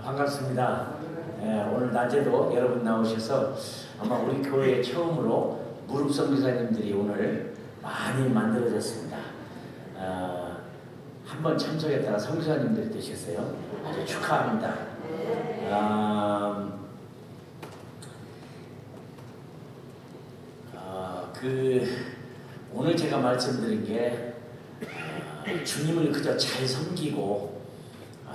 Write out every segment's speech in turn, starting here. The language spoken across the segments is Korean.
반갑습니다. 오늘 낮에도 여러분 나오셔서 아마 우리 교회 처음으로 무릎 선교사님들이 오늘 많이 만들어졌습니다. 한번 참석했다가 선교사님들이 되셨어요. 아주 축하합니다. 오늘 제가 말씀드린 게 주님을 그저 잘 섬기고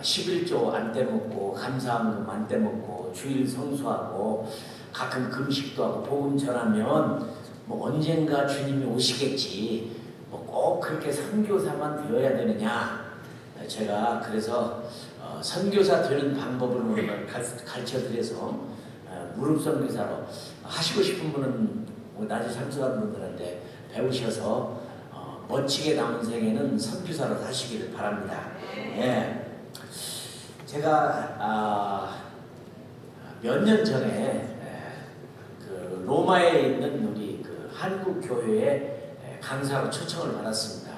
11조 안 떼먹고 감사한금 안 떼먹고 주일 성수하고 가끔 금식도 하고 복음 전하면 뭐 언젠가 주님이 오시겠지 뭐 꼭 그렇게 선교사만 되어야 되느냐. 제가 그래서 선교사 되는 방법을 오늘 가르쳐드려서 무릎 선교사로 하시고 싶은 분은 낮에 참석하는 분들한테 배우셔서 멋지게 남은 생에는 선교사로 사시기를 바랍니다. 예. 제가 몇 년 전에 그 로마에 있는 우리 그 한국 교회에 강사로 초청을 받았습니다.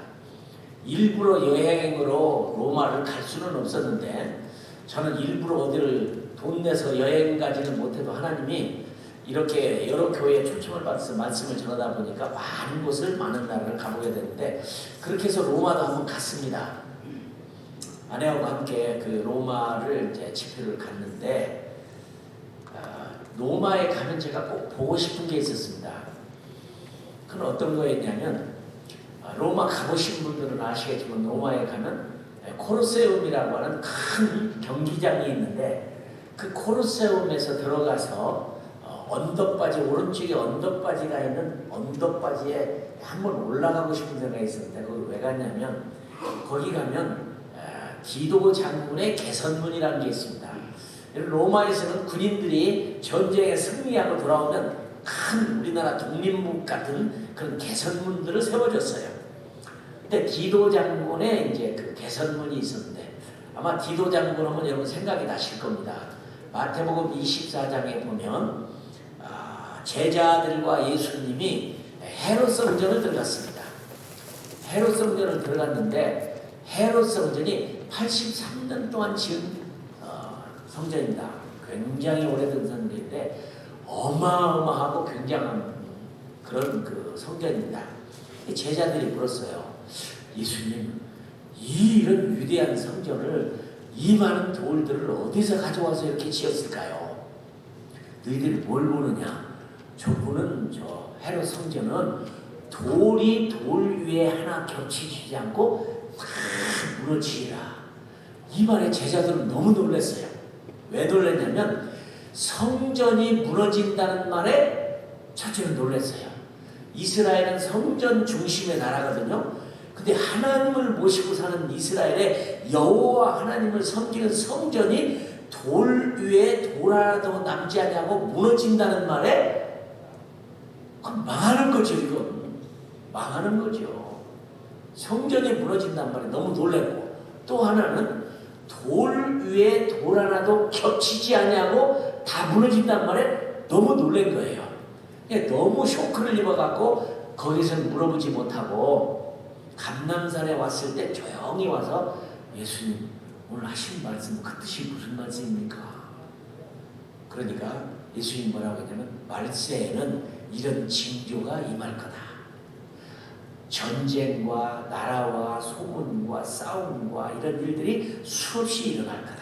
일부러 여행으로 로마를 갈 수는 없었는데 저는 일부러 어디를 돈 내서 여행 가지는 못해도 하나님이 이렇게 여러 교회에 초청을 받아서 말씀을 전하다 보니까 많은 곳을 많은 나라를 가보게 되는데 그렇게 해서 로마도 한번 갔습니다. 아내하고 함께 그 로마를 이제 집회를 갔는데 로마에 가면 제가 꼭 보고 싶은 게 있었습니다. 그건 어떤 거였냐면 로마 가보신 분들은 아시겠지만 로마에 가면 코로세움이라고 하는 큰 경기장이 있는데 그 코로세움에서 들어가서 언덕바지 오른쪽에 언덕바지가 있는 언덕바지에 한번 올라가고 싶은 생각이 있었는데 거기 왜 갔냐면 거기 가면 디도 장군의 개선문이라는 게 있습니다. 로마에서는 군인들이 전쟁에 승리하고 돌아오면 큰 우리나라 독립문 같은 그런 개선문들을 세워줬어요. 근데 디도 장군의 이제 그 개선문이 있었는데 아마 디도 장군 하면 여러분 생각이 나실 겁니다. 마태복음 24장에 보면 제자들과 예수님이 헤롯 성전을 들어갔습니다. 헤롯 성전을 들어갔는데 헤롯 성전이 83년 동안 지은 성전입니다. 굉장히 오래된 성전인데 어마어마하고 굉장한 그런 그 성전입니다. 제자들이 물었어요. 예수님, 이런 위대한 성전을 이 많은 돌들을 어디서 가져와서 이렇게 지었을까요? 너희들이 뭘 보느냐? 저분은 저 헤롯 성전은 돌이 돌 위에 하나 겹치지 않고 다 무너지리라. 이 말에 제자들은 너무 놀랐어요. 왜 놀랐냐면 성전이 무너진다는 말에 첫째로 놀랐어요. 이스라엘은 성전 중심의 나라거든요. 근데 하나님을 모시고 사는 이스라엘의 여호와 하나님을 섬기는 성전이 돌 위에 돌 하나도 남지 않냐고 무너진다는 말에 그건 망하는 거죠. 이건 망하는 거죠. 성전이 무너진다는 말에 너무 놀랐고 또 하나는 돌 위에 돌 하나도 겹치지 않냐고 다 무너진단 말에 너무 놀란 거예요. 너무 쇼크를 입어갖고 거기서 물어보지 못하고 감남산에 왔을 때 조용히 와서 예수님 오늘 하신 말씀 그 뜻이 무슨 말씀입니까? 그러니까 예수님 뭐라고 했냐면 말세에는 이런 징조가 임할 거다. 전쟁과 나라와 소문과 싸움과 이런 일들이 수없이 일어날 거다.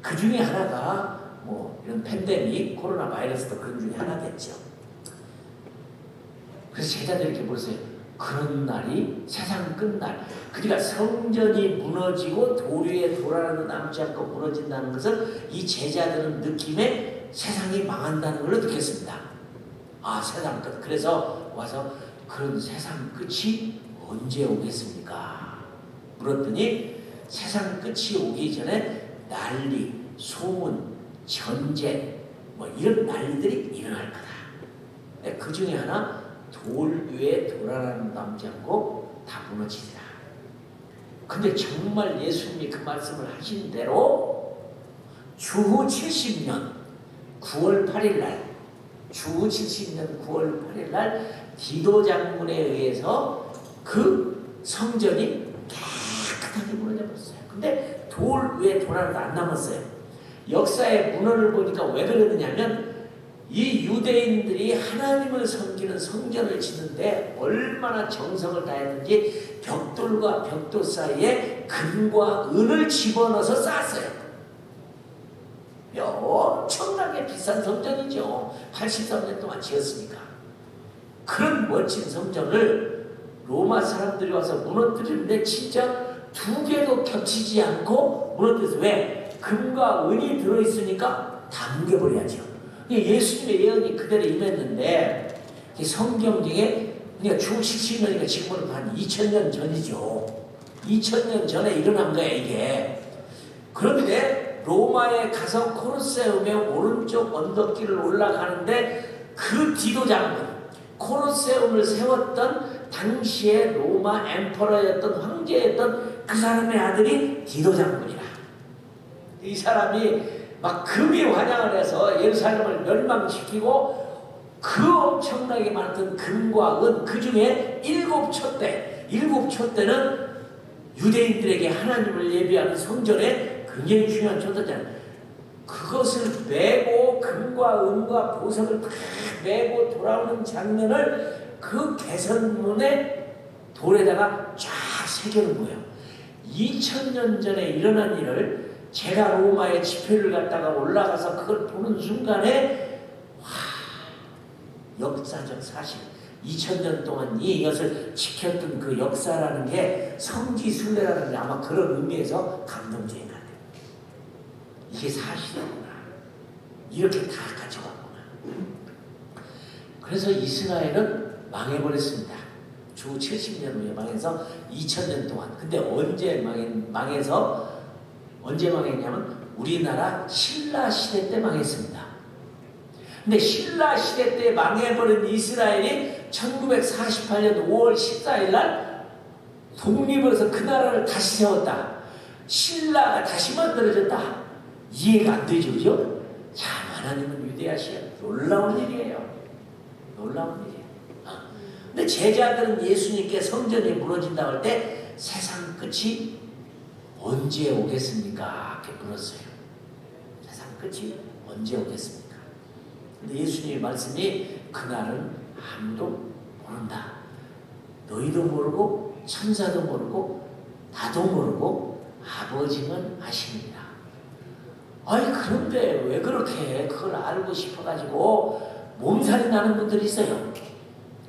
그 중에 하나가 뭐 이런 팬데믹, 코로나 바이러스도 그런 중에 하나겠죠. 그래서 제자들이 이렇게 보세요. 그런 날이 세상 끝날. 그러니까 성전이 무너지고 돌 위에 돌 하나도 남지 않고 무너진다는 것을 이 제자들은 느낌에 세상이 망한다는 걸 느꼈습니다. 아, 세상 끝. 그래서 와서 그런 세상 끝이 언제 오겠습니까? 물었더니 세상 끝이 오기 전에 난리, 소문, 전쟁 뭐 이런 난리들이 일어날 거다. 그 중에 하나 돌 위에 돌 하나는 남지 않고 다 무너지리라. 근데 정말 예수님이 그 말씀을 하신 대로 주후 70년 9월 8일 날 주후 70년 9월 8일 날 디도 장군에 의해서 그 성전이 깨끗하게 무너져 버렸어요. 근데 돌 위에 돌 하나도 안 남았어요. 역사의 문헌을 보니까 왜 그러느냐면 이 유대인들이 하나님을 섬기는 성전을 짓는데 얼마나 정성을 다했는지 벽돌과 벽돌 사이에 금과 은을 집어넣어서 쌓았어요. 엄청나게 비싼 성전이죠. 83년 동안 지었으니까. 그런 멋진 성전을 로마 사람들이 와서 무너뜨리는데 진짜 두 개도 겹치지 않고 무너뜨려서 왜? 금과 은이 들어있으니까 다 뭉개버려야죠. 예수님의 예언이 그대로 임했는데 성경 중에 그러니까 주 70년이니까 지금으로 한 2000년 전이죠. 2000년 전에 일어난 거야 이게. 그런데 로마에 가서 코로세움의 오른쪽 언덕길을 올라가는데 그 디도 장군, 코로세움을 세웠던 당시의 로마 엠퍼러였던 황제였던 그 사람의 아들이 디도 장군이라. 이 사람이 막 금이 환영을 해서 예루살렘을 멸망시키고 그 엄청나게 많던 금과 은, 그 중에 일곱 촛대는 유대인들에게 하나님을 예비하는 성전에 굉장히 중요한 촛대잖아요. 그것을 메고 금과 은과 보석을 다 메고 돌아오는 장면을 그 개선문에 돌에다가 쫙 새겨놓은 거예요. 2000년 전에 일어난 일을 제가 로마에 집회를 갔다가 올라가서 그걸 보는 순간에 역사적 사실 2000년 동안 이 것을 지켰던 그 역사라는 게 성지순례라는 게 아마 그런 의미에서 감동적인 것 같아요. 이게 사실이구나. 이렇게 다 가져갔구나. 그래서 이스라엘은 망해버렸습니다. 주 70년 후에 망해서 2000년 동안. 근데 언제 망했냐면 우리나라 신라 시대 때 망했습니다. 근데 신라 시대 때 망해버린 이스라엘이 1948년 5월 14일 날 독립을 해서 그 나라를 다시 세웠다. 신라가 다시 만들어졌다. 이해가 안 되죠, 그죠? 참 하나님은 위대하시요. 놀라운 일이에요. 놀라운 일이에요. 근데 제자들은 예수님께 성전이 무너진다고 할 때 세상 끝이 언제 오겠습니까? 이렇게 물었어요. 세상 끝이 언제 오겠습니까? 근데 예수님의 말씀이 그날은 아무도 모른다. 너희도 모르고 천사도 모르고 나도 모르고 아버지만 아십니다. 아니 그런데 왜 그렇게 그걸 알고 싶어가지고 몸살이 나는 분들이 있어요.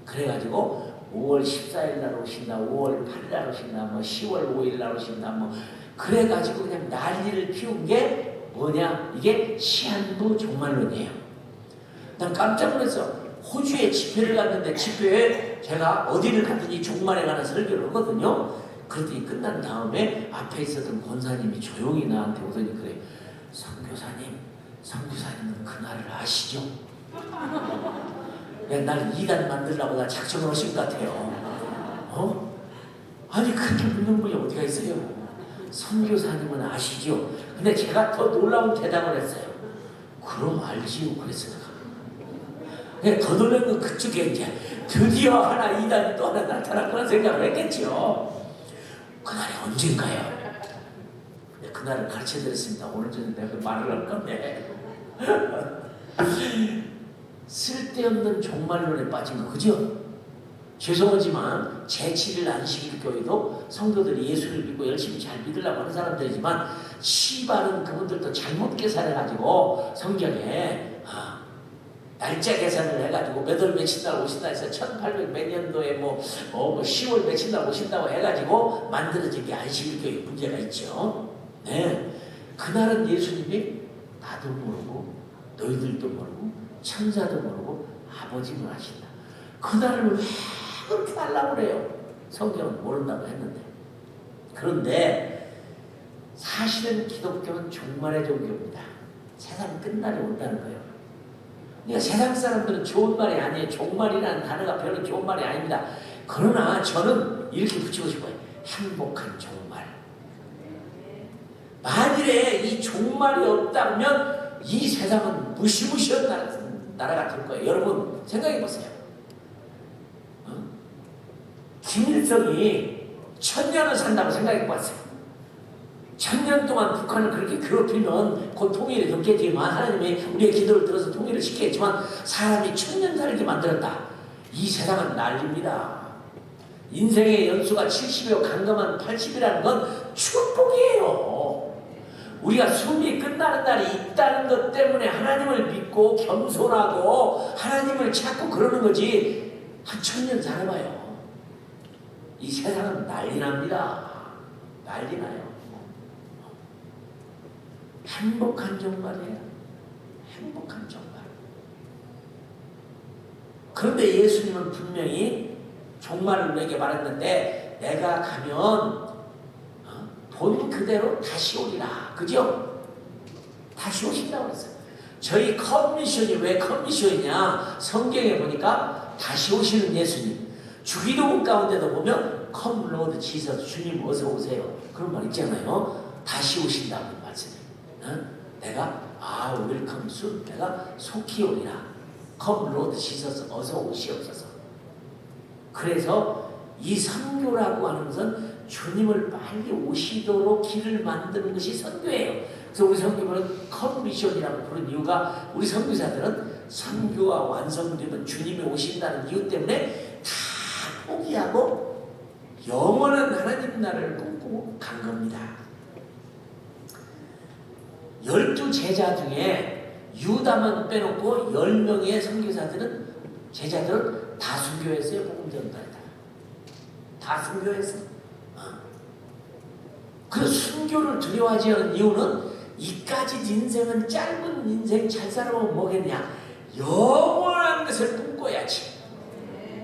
그래가지고 5월 14일 날 오신다, 5월 8일 날 오신다, 뭐 10월 5일 날 오신다, 뭐 그래가지고 그냥 난리를 피운 게 뭐냐? 이게 시한부 종말론이에요. 난 깜짝 놀랐어. 호주에 집회를 갔는데 집회에 제가 어디를 갔더니 종말에 관한 설교를 하거든요. 그랬더니 끝난 다음에 앞에 있었던 권사님이 조용히 나한테 오더니 그래. 성교사님은 그날을 아시죠? 날 2단 만들려고 나 작정을 하신 것 같아요. 아니 그렇게 묻는 분이 어디가 있어요? 선교사님은 아시죠? 근데 제가 더 놀라운 대답을 했어요. 그럼 알지요. 그랬어요. 더 놀란 건 그쪽에 이제 드디어 하나 2단이 또 하나 나타났구나 생각을 했겠죠. 그날이 언젠가요? 그날을 가르쳐드렸습니다. 오늘 저녁 내가 말을 할 건데 쓸데없는 종말론에 빠진 거 그죠? 죄송하지만 제7일 안식일교회도 성도들이 예수를 믿고 열심히 잘 믿으려고 하는 사람들이지만 시발은 그분들도 잘못 계산해가지고 성경에 날짜 계산을 해가지고 몇 월 며칠 날 오신다 해서 1800 몇 년도에 뭐 10월 며칠 날 오신다고 해가지고 만들어진 게 안식일교회 문제가 있죠. 네, 그날은 예수님이 나도 모르고 너희들도 모르고 천사도 모르고 아버지만 아신다. 그날을 왜 그렇게 하려고 그래요? 성경은 모른다고 했는데. 그런데 사실은 기독교는 종말의 종교입니다. 세상 끝날이 온다는 거예요. 그러니까 세상 사람들은 좋은 말이 아니에요. 종말이라는 단어가 별로 좋은 말이 아닙니다. 그러나 저는 이렇게 붙이고 싶어요. 행복한 종말. 만일에 이 종말이 없다면 이 세상은 무시무시한 나라가 될 거예요. 여러분 생각해 보세요. 김일성이 1000년을 산다고 생각해 봤어요. 천년 동안 북한을 그렇게 괴롭히면 곧 통일이 됐겠지만 하나님이 우리의 기도를 들어서 통일을 시켰지만 사람이 천년 살게 만들었다. 이 세상은 난립니다. 인생의 연수가 70이요 강감한 80이라는 건 축복이에요. 우리가 숨이 끝나는 날이 있다는 것 때문에 하나님을 믿고 겸손하고 하나님을 찾고 그러는 거지. 한 천년 살아봐요. 이 세상은 난리 납니다. 난리 나요. 행복한 종말이에요. 행복한 종말. 그런데 예수님은 분명히 종말을 우리에게 말했는데 내가 가면 본 그대로 다시 오리라. 그죠? 다시 오신다고 했어요. 저희 커미션이 왜 커미션이냐? 성경에 보니까 다시 오시는 예수님. 주기도문 가운데도 보면 Come Lord Jesus, 주님 어서 오세요. 그런 말 있잖아요. 다시 오신다는 말씀이에요. 내가 welcome soon. 내가 속히 오리라. Come Lord Jesus, 어서 오시옵소서. 그래서 이 선교라고 하는 것은 주님을 빨리 오시도록 길을 만드는 것이 선교예요. 그래서 우리 선교는 컨미션이라고 부른 이유가 우리 선교사들은 선교와 완성되면 주님이 오신다는 이유 때문에 다 포기하고 영원한 하나님 나라를 꿈꾸고 간 겁니다. 12제자 중에 유다만 빼놓고 10명의 선교사들은 제자들은 다 순교했어요. 복음 전달다. 다 순교했어. 그 순교를 두려워하지 않은 이유는 이까지 인생은 짧은 인생 잘 살아보면 뭐겠냐? 영원한 것을 꿈꿔야지.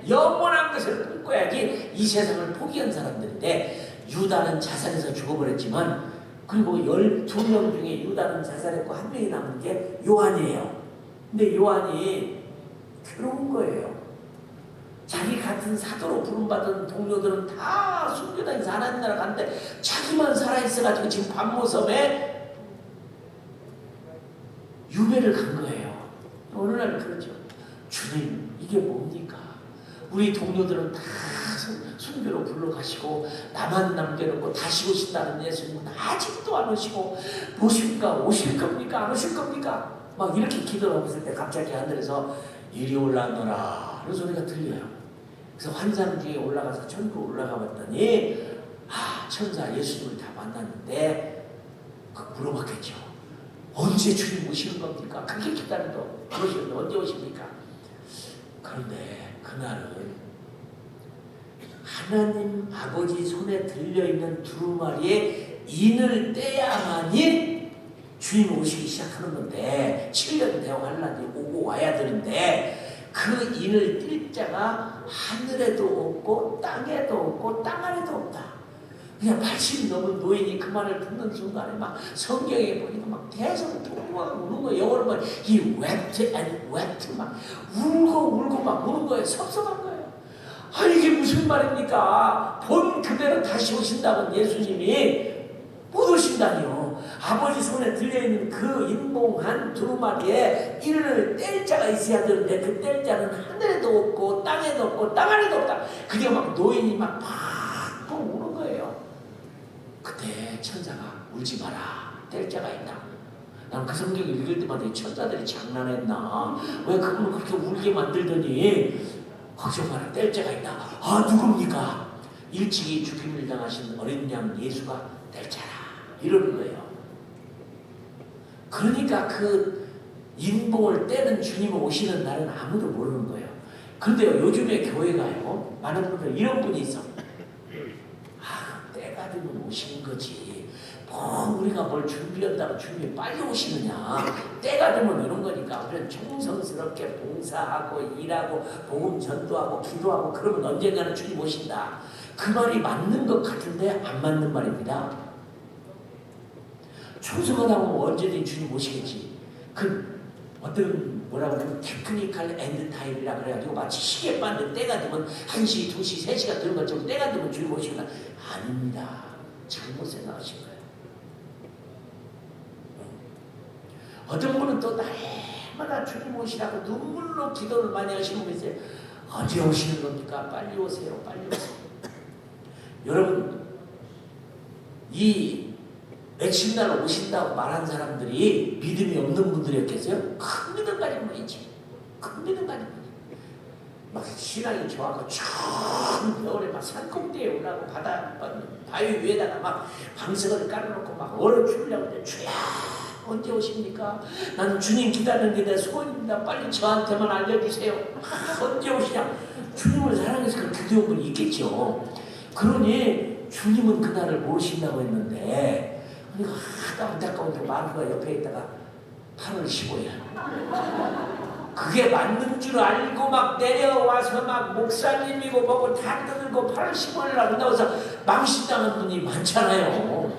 영원한 것을 꿈꿔야지 이 세상을 포기한 사람들인데 유다는 자살해서 죽어버렸지만 그리고 12명 중에 유다는 자살했고 한 명이 남은 게 요한이에요. 근데 요한이 괴로운 거예요. 자기 같은 사도로 부름받은 동료들은 다 순교당해서 하나님 나라 갔는데 자기만 살아있어가지고 지금 밤모섬에 유배를 간 거예요. 어느 날 그러죠. 주님 이게 뭡니까? 우리 동료들은 다 순교로 불러가시고 나만 남겨놓고 다시 오신다는 예수님은 아직도 안 오시고 오실까? 오실 겁니까? 안 오실 겁니까? 막 이렇게 기도하고 있을 때 갑자기 하늘에서 이리 올라오너라 그런 소리가 들려요. 그래서 환상 중에 올라가서 천국 올라가 봤더니 천사 예수님을 다 만났는데 물어봤겠죠. 언제 주님 오시는 겁니까? 그렇게 기다려도 안 오시는데 언제 오십니까? 그런데 그날은 하나님 아버지 손에 들려있는 두루마리에 인을 떼야만이 주님 오시기 시작하는 건데 7년 대왕하려니 오고 와야 되는데 그 인을 띨 자가 하늘에도 없고 땅에도 없고 땅 안에도 없다. 그냥 80이 넘은 노인이 그 말을 듣는 순간에 막 성경에 보니까 막 계속 통곡하고 우는 거예요. 영어로 보면 he wept and wept 막 울고 막 우는 거예요. 섭섭한 거예요. 이게 무슨 말입니까? 본 그대로 다시 오신다는 예수님이 못 오신다니요. 아버지 손에 들려있는 그 인봉한 두루마리에 인을 뗄 자가 있어야 되는데 그 뗄 자는 하늘에도 없고 땅에도 없고 땅 안에도 없다. 그게 막 노인이 막 팍팍 우는 거예요. 그때 천사가 울지 마라. 뗄 자가 있다. 난 그 성경 읽을 때마다 이 천사들이 장난했나? 왜 그분을 그렇게 울게 만들더니 걱정 마라. 뗄 자가 있다. 누굽니까? 일찍이 죽임을 당하신 어린 양 예수가 뗄 자라. 이러는 거예요. 그러니까 그 인봉을 떼는 주님 오시는 날은 아무도 모르는 거예요. 그런데요, 요즘에 교회가요, 많은 분들 이런 분이 있어. 때가 되면 오시는 거지. 우리가 뭘 준비한다고 주님이 빨리 오시느냐. 때가 되면 이런 거니까 우리는 충성스럽게 봉사하고 일하고 복음 전도하고 기도하고 그러면 언젠가는 주님 오신다. 그 말이 맞는 것 같은데 안 맞는 말입니다. 충성하다 보면 언제든지 주님 오시겠지. 그 어떤 뭐라고 하냐면 테크니컬 엔드 타임이라 그래가지고 마치 시계 맞는 때가 되면 1시, 2시, 3시가 되는 것처럼 때가 되면 주님 오시구나. 아닙니다. 잘못 생각하신 거예요. 어떤 분은 또 날마다 주님 오시라고 눈물로 기도를 많이 하시는 분 있어요. 언제 오시는 겁니까? 빨리 오세요. 빨리 오세요. 여러분 이 며칠 날 오신다고 말한 사람들이 믿음이 없는 분들이었겠어요? 큰 믿음 가진 분이지. 큰 믿음 가진 분이. 막 신앙이 좋아하고 추운 겨울에 막 산꼭대기에 올라가고 바위 위에다가 막 방석을 깔아놓고 막 얼어 죽으려고 하는데 주야 언제 오십니까? 나는 주님 기다리는 게 내 소원입니다. 빨리 저한테만 알려주세요. 언제 오시냐? 주님을 사랑해서 그렇게 기도한 분이 있겠죠. 그러니 주님은 그날을 모르신다고 했는데 그러니까 하도 안타까운데 마누가 옆에 있다가 8월 15일 그게 맞는 줄 알고 막 내려와서 막 목사님이고 뭐고 다 떠들고 8월 15일 날 나와서 망신당한 분이 많잖아요.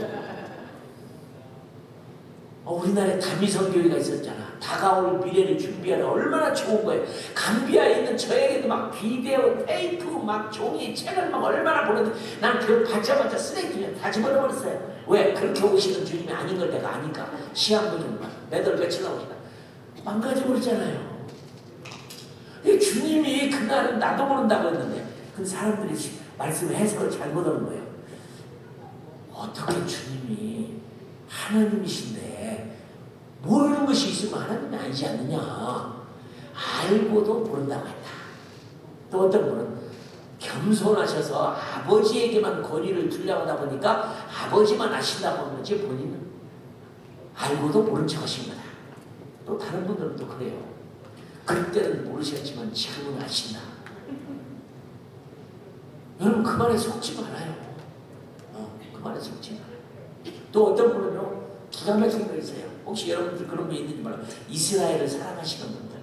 우리나라에 다미성교회가 있었잖아. 다가올 미래를 준비하는 얼마나 좋은 거예요. 감비아에 있는 저에게도 막 비디오, 테이프, 막 종이, 책을 막 얼마나 보냈는데 난 그걸 받자마자 쓰레기통에 다 집어넣어버렸어요. 왜? 그렇게 오시는 주님이 아닌 걸 내가 아니까. 시한부는 매달 며칠 나오시나 망가져버렸잖아요. 주님이 그날은 나도 모른다고 했는데 그 사람들이 말씀을 해석을 잘못하는 거예요. 어떻게 주님이 하나님이신데 모르는 것이 있으면 하나님이 아니지 않느냐. 알고도 모른다고 했다. 또 어떤 분은 겸손하셔서 아버지에게만 권위를 주려고 하다 보니까 아버지만 아신다고 하는 거지 본인은 알고도 모른 척 하신 거다. 또 다른 분들은 또 그래요. 그때는 모르셨지만 지금은 아신다. 여러분 그 말에 속지 말아요. 그 말에 속지 말아요. 또 어떤 분은요 기가 막힌 거 있어요. 혹시 여러분들 그런 게 있는지 몰라요. 이스라엘을 사랑하시는 분들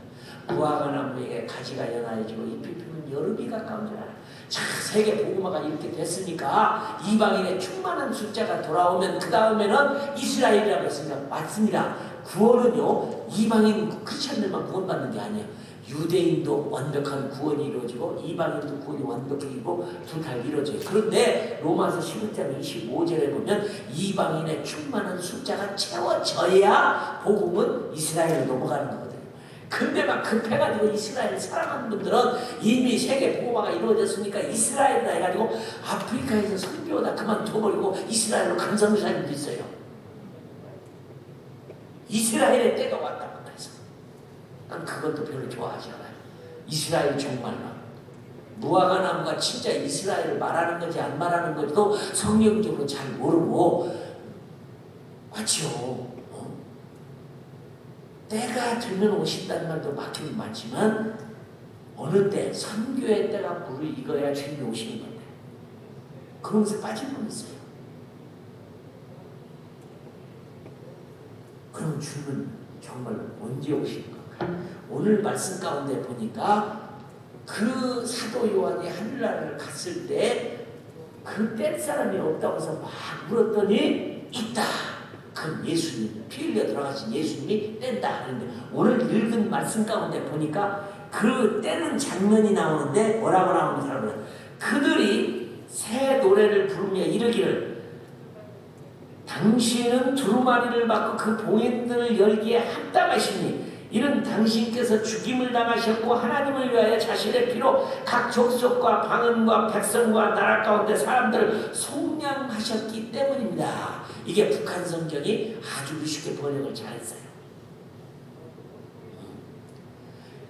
무화과 나무에게 가지가 연하여지고 잎이 피면 여름이 가까운 줄 알아요. 자, 세계 복음화가 이렇게 됐으니까 이방인의 충만한 숫자가 돌아오면 그 다음에는 이스라엘이라고 했으니까 맞습니다. 구원은요 이방인 크리스천들만 구원받는 게 아니에요. 유대인도 완벽한 구원이 이루어지고 이방인도 구원이 완벽해지고 둘 다 이루어져요. 그런데 로마서 11장 25절에 보면 이방인의 충만한 숫자가 채워져야 복음은 이스라엘로 넘어가는 거거든요. 근데 막 급해가지고 이스라엘을 사랑하는 분들은 이미 세계 복음화가 이루어졌으니까 이스라엘이다 해가지고 아프리카에서 선교하다 그만둬버리고 이스라엘로 감사를 사는 분도 있어요. 이스라엘의 때가 왔다고 해서 난 그것도 별로 좋아하지 않아요. 이스라엘 정말로 무화과 나무가 진짜 이스라엘을 말하는 건지 안 말하는 건지도 성경적으로 잘 모르고 맞죠. 때가 들면 오신다는 말도 맞긴 맞지만 어느 때 선교의 때가 물을 익어야 주님이 오시는 건데 그러면서 빠질 뻔 있어요. 그럼 주님은 정말 언제 오시는 건가? 오늘 말씀 가운데 보니까 그 사도 요한이 하늘나라를 갔을 때 그 뗄 사람이 없다고 해서 막 물었더니 있다. 그 예수님, 피 흘려 들어가신 예수님이 뗀다. 그런데 오늘 읽은 말씀 가운데 보니까 그 떼는 장면이 나오는데 뭐라고 나오는 사람은 그들이 새 노래를 부르며 이르기를 당신은 두루마리를 받고 그 봉인들을 열기에 합당하시니 이는 당신께서 죽임을 당하셨고 하나님을 위하여 자신의 피로 각 족속과 방언과 백성과 나라 가운데 사람들을 속량하셨기 때문입니다. 이게 북한 성경이 아주 쉽게 번역을 잘했어요.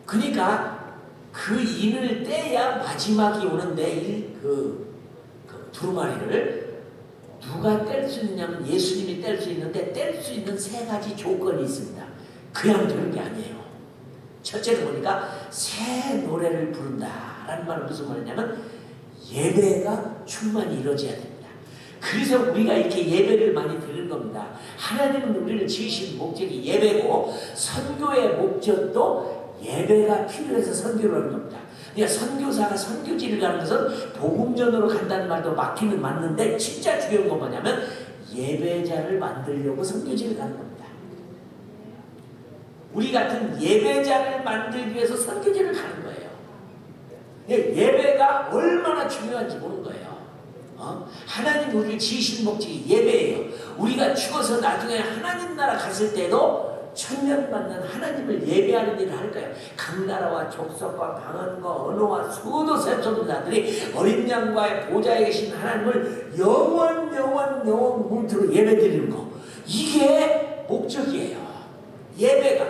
그러니까 그 인을 떼야 마지막이 오는데 그 두루마리를 누가 뗄 수 있느냐면 예수님이 뗄 수 있는데 뗄 수 있는 세 가지 조건이 있습니다. 그냥 되는 게 아니에요. 첫째로 보니까 새 노래를 부른다라는 말은 무슨 말이냐면 예배가 충만히 이루어져야 됩니다. 그래서 우리가 이렇게 예배를 많이 드리는 겁니다. 하나님은 우리를 지으신 목적이 예배고 선교의 목적도 예배가 필요해서 선교를 하는 겁니다. 그러니까 선교사가 선교지를 가는 것은 복음전으로 간다는 말도 맞기는 맞는데 진짜 중요한 건 뭐냐면 예배자를 만들려고 선교지를 가는 겁니다. 우리 같은 예배자를 만들기 위해서 선교지를 가는 거예요. 예배가 얼마나 중요한지 모르는 거예요. 하나님 우리를 지으신 목적이 예배예요. 우리가 죽어서 나중에 하나님 나라 갔을 때도 천년받는 하나님을 예배하는 일을 할 거예요. 각 나라와 족속과 방언과 언어와 수도 셈없는 자들이 어린 양과의 보좌에 계신 하나님을 영원 뭉트로 예배드리는 거. 이게 목적이에요. 예배가.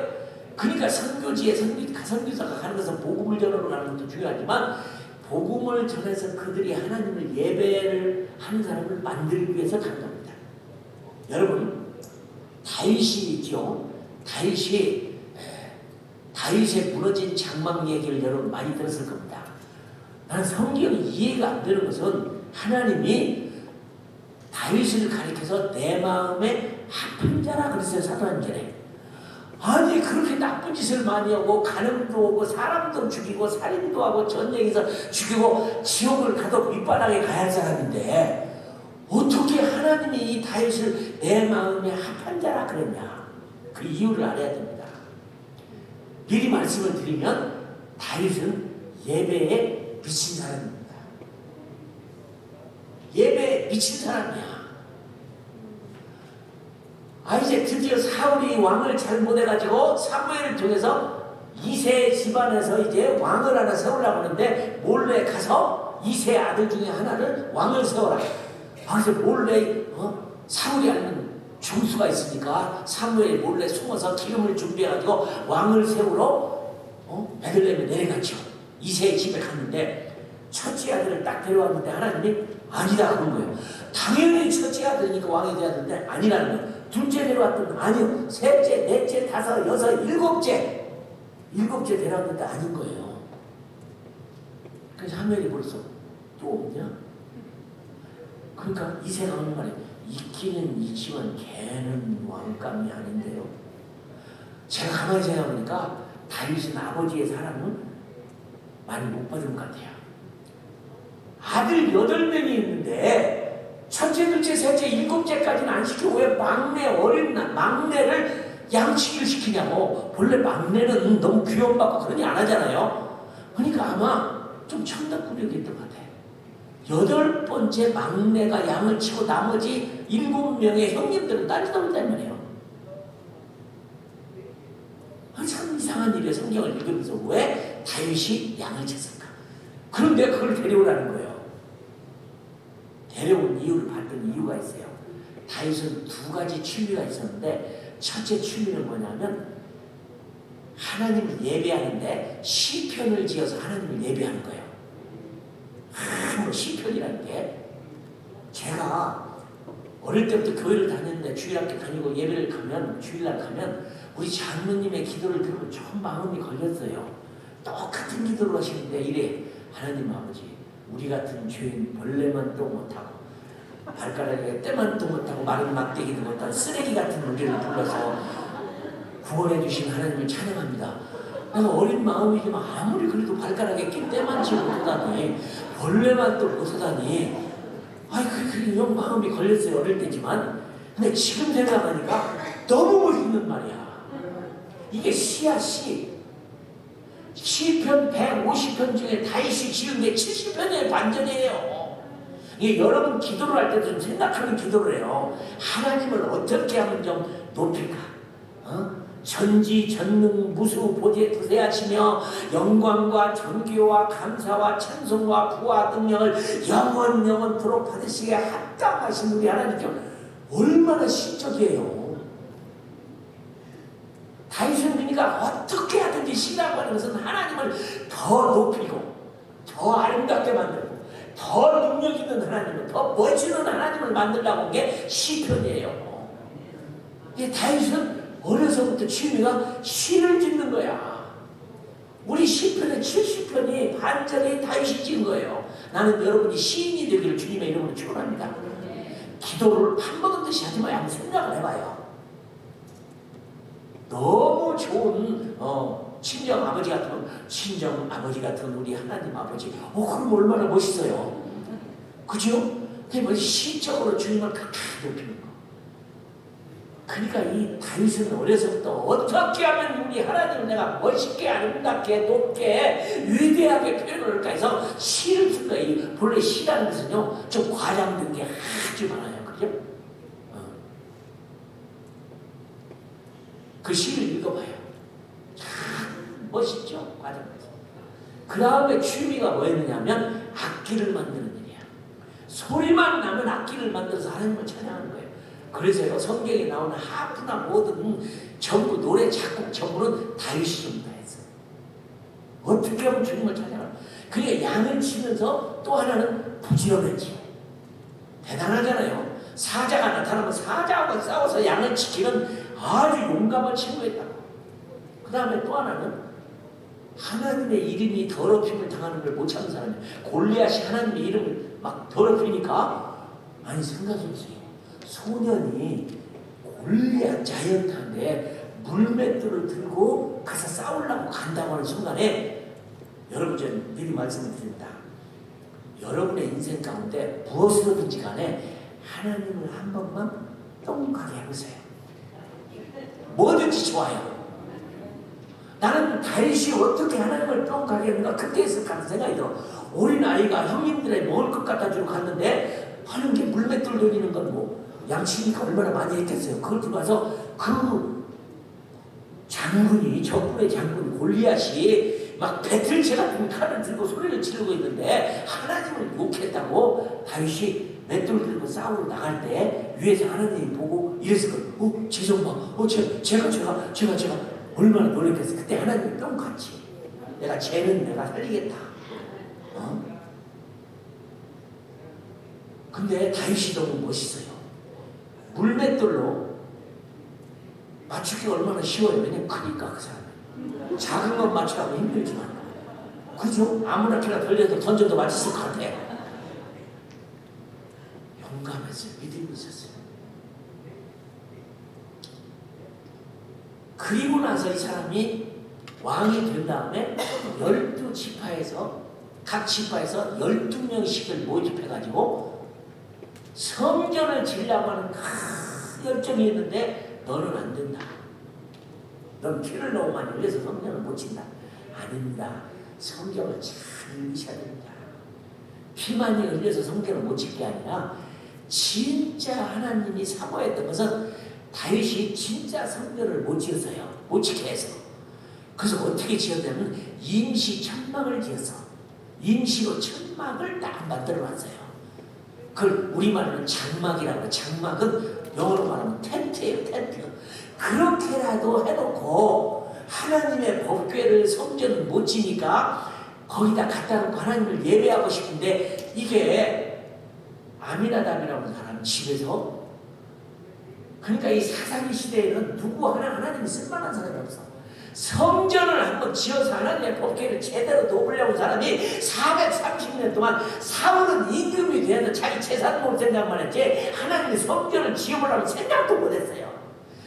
그러니까 선교지에 선교사가 가는 것은 복음을 전하러 가는 것도 중요하지만 복음을 전해서 그들이 하나님을 예배를 하는 사람을 만들기 위해서 간 겁니다. 여러분, 다윗이 있죠. 다윗의 무너진 장막 얘기를 여러분 많이 들었을 겁니다. 나는 성경이 이해가 안 되는 것은 하나님이 다윗을 가리켜서 내 마음에 합한 자라 그랬어요. 사도행전에. 아니 그렇게 나쁜 짓을 많이 하고 간음도 오고 사람도 죽이고 살인도 하고 전쟁에서 죽이고 지옥을 가도 밑바닥에 가야 할 사람인데 어떻게 하나님이 이 다윗을 내 마음에 합한 자라 그랬냐. 그 이유를 알아야 됩니다. 미리 말씀을 드리면 다윗은 예배에 미친 사람입니다. 예배에 미친 사람이야. 이제 드디어 사울이 왕을 잘못해가지고 사무엘을 통해서 이세 집안에서 이제 왕을 하나 세우려고 하는데 몰래 가서 이세 아들 중에 하나를 왕을 세워라. 그래서 몰래 사울이 아는 중수가 있으니까 사무엘이 몰래 숨어서 기름을 준비해가지고 왕을 세우러 베들레헴에 내려갔죠. 이세의 집에 갔는데 첫째 아들을 딱 데려왔는데 하나님이 아니다 그런 거예요. 당연히 첫째 아들이니까 왕이 돼야 되는데 아니라는 거예요. 둘째 데려왔더니 아니요. 셋째, 넷째, 다섯, 여섯, 일곱째 데려왔는데 아닌 거예요. 그래서 사무엘이 벌써 또 없냐? 그러니까 이세가 하는 말이 있기는 있지만 걔는 왕감이 아닌데요. 제가 가만히 생각해보니까 다윗은 아버지의 사랑은 많이 못 받은 것 같아요. 아들 8명이 있는데 첫째, 둘째, 셋째, 일곱째까지는 안 시키고 왜 막내를 양치기를 시키냐고. 본래 막내는 너무 귀여움받고 그러니 안 하잖아요. 그러니까 아마 좀 천덕구력이 있던 것 같아요. 8번째 막내가 양을 치고 나머지 7명의 형님들은 따지다 본단 말이에요. 참 이상한 일이에요. 성경을 읽으면서 왜 다윗이 양을 쳤을까? 그런데 그걸 데려오라는 거예요. 데려온 이유를 봤더니 이유가 있어요. 다윗은 2가지 취미가 있었는데 첫째 취미는 뭐냐면 하나님을 예배하는데 시편을 지어서 하나님을 예배하는 거예요. 시편이라는 게 제가 어릴 때부터 교회를 다녔는데 주일학교 다니고 예배를 가면 주일날 가면 우리 장로님의 기도를 들으면 좀 마음이 걸렸어요. 똑같은 기도를 하시는데 이래. 하나님 아버지 우리 같은 죄인 벌레만 또 못하고 발가락에 때만 또 못하고 마른 막대기도 못한 쓰레기 같은 우리를 불러서 구원해 주신 하나님을 찬양합니다. 내가 어린 마음이지만 아무리 그래도 발가락에 낀 때만치 못하다니 벌레만 또 못하다니 이런 마음이 걸렸어요. 어릴 때지만. 근데 지금 생각하니까 너무 멋있는 말이야. 이게 시야 시. 시편 150편 중에 다윗이 지은 게 70편의 반전이에요. 이게 여러분 기도를 할 때 좀 생각하는 기도를 해요. 하나님을 어떻게 하면 좀 높일까? 전지 전능 무수 보좌에 두세하시며 영광과 존귀와 감사와 찬송과 부와 능력을 영원토록 받으시기에 합당하신 우리 하나님께 얼마나 신적이에요. 다윗은 그러니까 어떻게 하든지 신라고 하는 것은 하나님을 더 높이고 더 아름답게 만들고 더 능력 있는 하나님을 더 멋지는 하나님을 만들려고 한 게 시편이에요. 다윗은 어려서부터 취미가 시를 짓는 거야. 우리 시편의 70편이 반절이 다윗이 찍은 거예요. 나는 여러분이 시인이 되기를 주님의 이름으로 축원합니다. 기도를 밥 먹은 듯이 하지 마요. 한번 생각을 해봐요. 너무 좋은 친정 아버지 같은 우리 하나님 아버지. 그럼 얼마나 멋있어요. 그죠? 근데 시적으로 주님을 가까이 높이는 거. 그러니까 이 다윗은 어려서부터 어떻게 하면 우리 하나님을 내가 멋있게 아름답게 높게 위대하게 표현을 할까 해서 시를 쓴 거예요. 본래 시라는 것은요 좀 과장된 게 아주 많아요. 그죠? 그 시를 읽어봐요. 참 멋있죠? 과장돼서. 그 다음에 취미가 뭐였느냐면 악기를 만드는 일이야. 소리만 나면 악기를 만들어서 하나님을 찬양하는 거예요. 그래서요, 성경에 나오는 하프나 뭐든 전부 노래 작곡 전부는 다윗이 좀 다 했어요. 어떻게 하면 주님을 찬양하나. 그게 양을 치면서 또 하나는 부지런했지. 대단하잖아요. 사자가 나타나면 사자하고 싸워서 양을 지키는 아주 용감한 친구였다고. 그 다음에 또 하나는 하나님의 이름이 더럽힘을 당하는 걸 못 참는 사람이에요. 골리앗이 하나님의 이름을 막 더럽히니까, 아니 생각해보세요. 소년이 골리앗 자이언트한테 물맷돌을 들고 가서 싸우려고 간다고 하는 순간에, 여러분 전 미리 말씀을 드립니다. 여러분의 인생 가운데 무엇이든지 간에 하나님을 한 번만 똥하게 해보세요. 뭐든지 좋아요. 나는 다윗이 어떻게 하나님을 똥하게 했는가 그때 있을까 생각이 들어. 어린아이가 형님들의 먹을 것 갖다 주러 갔는데 하는 게 물맷돌 돌리는 건 뭐 양치니까 얼마나 많이 했겠어요. 그걸 들고 가서 그 장군이, 적군의 장군 골리앗이 막 배틀채 같은 칼을 들고 소리를 지르고 있는데 하나님을 욕했다고 다윗이 맷돌 들고 싸우러 나갈 때 위에서 하나님이 보고 이랬을 거예요. 쟤 좀 봐. 제가 얼마나 놀랬겠어. 그때 하나님이 똥같이 내가 쟤는 내가 살리겠다. 근데 다윗이 너무 멋있어요. 물맷돌로 맞추기가 얼마나 쉬워요. 왜냐면 크니까 그 사람이. 작은 건 맞추라고 힘들지만. 그죠? 아무나 그냥 던져도 맞았을 것 같아. 용감했어요. 믿음이 있었어요. 그리고 나서 이 사람이 왕이 된 다음에 12지파에서 각 지파에서 12명씩을 모집해가지고 성전을 지으려고 하는 큰 열정이 있는데 너는 안 된다. 넌 피를 너무 많이 흘려서 성전을 못 짓는다. 아닙니다. 성경을 잘 읽으셔야 됩니다. 피 많이 흘려서 성경을 못 짓게 아니라 진짜 하나님이 사모했던 것은 다윗이 진짜 성전을 못 지었어요. 못 지게 해서. 그래서 어떻게 지었냐면 임시 천막을 지어서 임시로 천막을 딱 만들어놨어요. 그걸 우리말로는 장막이라고 해요. 장막은 영어로 말하면 텐트예요. 텐트. 그렇게라도 해놓고 하나님의 법궤를 성전을 못 지니까 거기다 갖다 놓고 하나님을 예배하고 싶은데 이게 아미나답이라는 사람 집에서, 그러니까 이 사사기 시대에는 누구 하나님이 쓸만한 사람이 없어. 성전을 한번 지어서 하나님의 법궤를 제대로 놓으려고 온 사람이 430년 동안 사울은 임금이 돼서 자기 재산 볼 생각만 했지 하나님의 성전을 지어보려고 생각도 못했어요.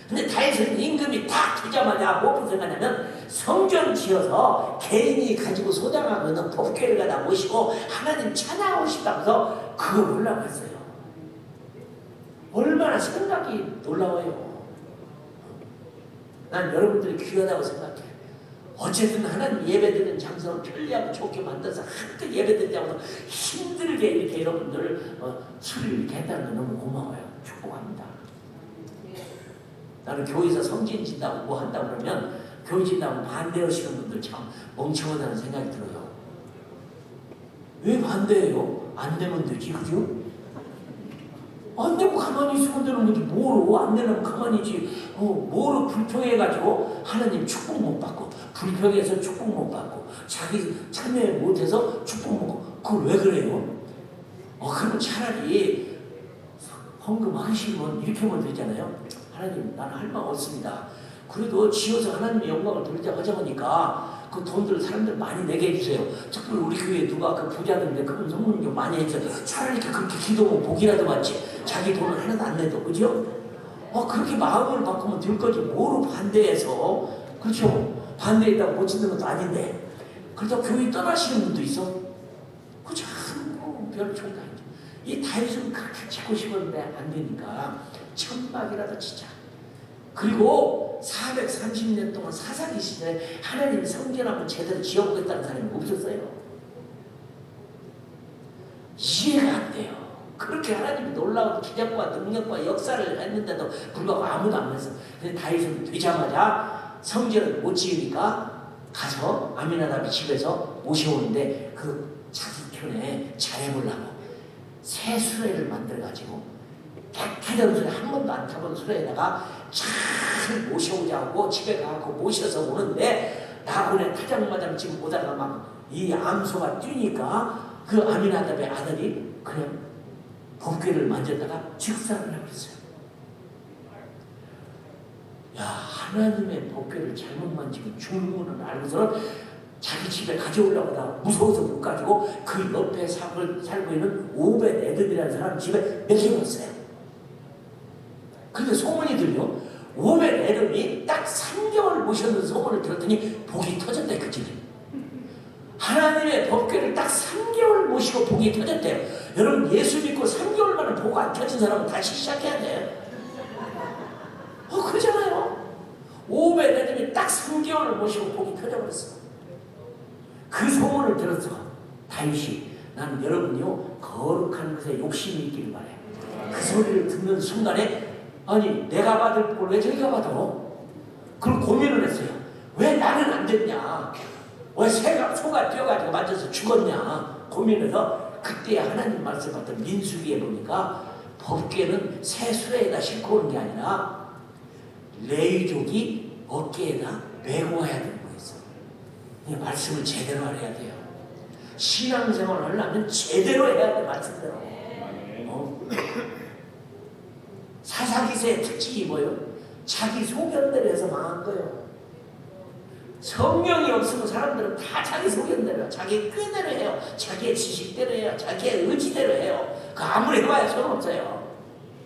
근데 다윗은 임금이 딱 되자마자 뭐 생각하냐면 성전 지어서 개인이 가지고 소장하고 있는 법궤를 갖다 모시고 하나님 찬양하고 싶다면서 그걸 올라갔어요. 얼마나 생각이 놀라워요. 난 여러분들이 귀하다고 생각해. 어쨌든 하나님 예배드리는 장소를 편리하고 좋게 만들어서 한껏 예배드리자고 힘들게 이렇게 여러분들 수리를 이렇게 했다는 거 너무 고마워요. 축복합니다. 나는 교회에서 성진 진다고 뭐 한다고 그러면 교회 진다고 반대하시는 분들 참 멍청하다는 생각이 들어요. 왜 반대해요? 안 되면 되지, 그죠? 안 되고 가만히 있으면 되는 거지. 뭐로 안 되면 가만히 있지. 뭐로 불평해가지고 하나님 축복 못 받고 불평해서 축복 못 받고 자기 참여 못해서 축복 못 받고 그걸 왜 그래요? 그러면 차라리 헌금 하시면 이렇게 하면 되잖아요. 하나님 나는 할 말 없습니다. 그래도 지어서 하나님의 영광을 돌리자고 하자보니까 그 돈들 사람들 많이 내게 해주세요. 특별히 우리 교회에 누가 그 부자들인데 그분 성금 좀 많이 해주세요. 차라리 그렇게 기도하면 복이라도 받지. 자기 돈을 하나도 안 내도, 그죠? 그렇게 마음을 바꾸면 될 거지. 뭐로 반대해서, 그렇죠? 반대했다고 못 짓는 것도 아닌데. 그러다 교회 떠나시는 분도 있어. 그 참, 별 총각. 이 다윗은 그렇게 짓고 싶었는데 안 되니까 천막이라도 진짜. 그리고 430년 동안 사사기 시대에 하나님 성전 한번 제대로 지어보겠다는 사람이 없었어요. 이해가 안 돼요. 그렇게 하나님이 놀라운 기적과 능력과 역사를 했는데도 불구하고 아무도 안 했어. 근데 다윗은 되자마자 성전을 못 지으니까 가서 아미나답이 집에서 모셔오는데 그 자기 편에 잘해보려고 새 수레를 만들어가지고 백화점 수레 한 번도 안 타본 수레에다가 잘 모셔오자고 집에 가고 모셔서 오는데 나군의 타장마장 지금 오다가 막 이 암소가 뛰니까 그 아미나답의 아들이 그냥 법궤를 만졌다가 직사를 해버렸어요. 야, 하나님의 법궤를 잘못 만지고 죽는 알고서는 자기 집에 가져오려고 하다가 무서워서 못 가지고 그 옆에 살고 있는 오벳 에돔이라는 사람 집에 맡겨놨어요. 근데 소문이 들려. 오벳 에돔이 딱 3개월 모셨는 소문을 들었더니 복이 터졌대, 그 집이. 하나님의 법궤를 딱 3개월 모시고 복이 터졌대요. 여러분, 예수 믿고 3개월 만에 복 안 터진 사람은 다시 시작해야 돼요. 그러잖아요. 오벳 에돔이 딱 3개월을 모시고 복이 터져버렸어. 그 소문을 들었어. 다윗이, 나는 여러분이요 거룩한 것에 욕심이 있기를 바래. 그 소리를 듣는 순간에 아니 내가 받을 복을 왜 저기가 받아? 그걸 고민을 했어요. 왜 나는 안 됐냐? 왜 소가 뛰어가지고 맞아서 죽었냐? 고민해서 그때 하나님 말씀 받던 민수기에 보니까 법궤는 새 수레에다 싣고 오는 게 아니라 레위족이 어깨에다 메고 와야 되는 거였어. 말씀을 제대로 알아야 돼요. 신앙생활을 하려면 제대로 해야 돼, 말씀대로. 사사기세의 특징이 뭐예요? 자기 소견대로 해서 망한 거예요. 성령이 없으면 사람들은 다 자기 소견대로 해요. 자기 꾀대로 해요. 자기의 지식대로 해요. 자기의 의지대로 해요. 그 아무리 해봐야 소용없어요.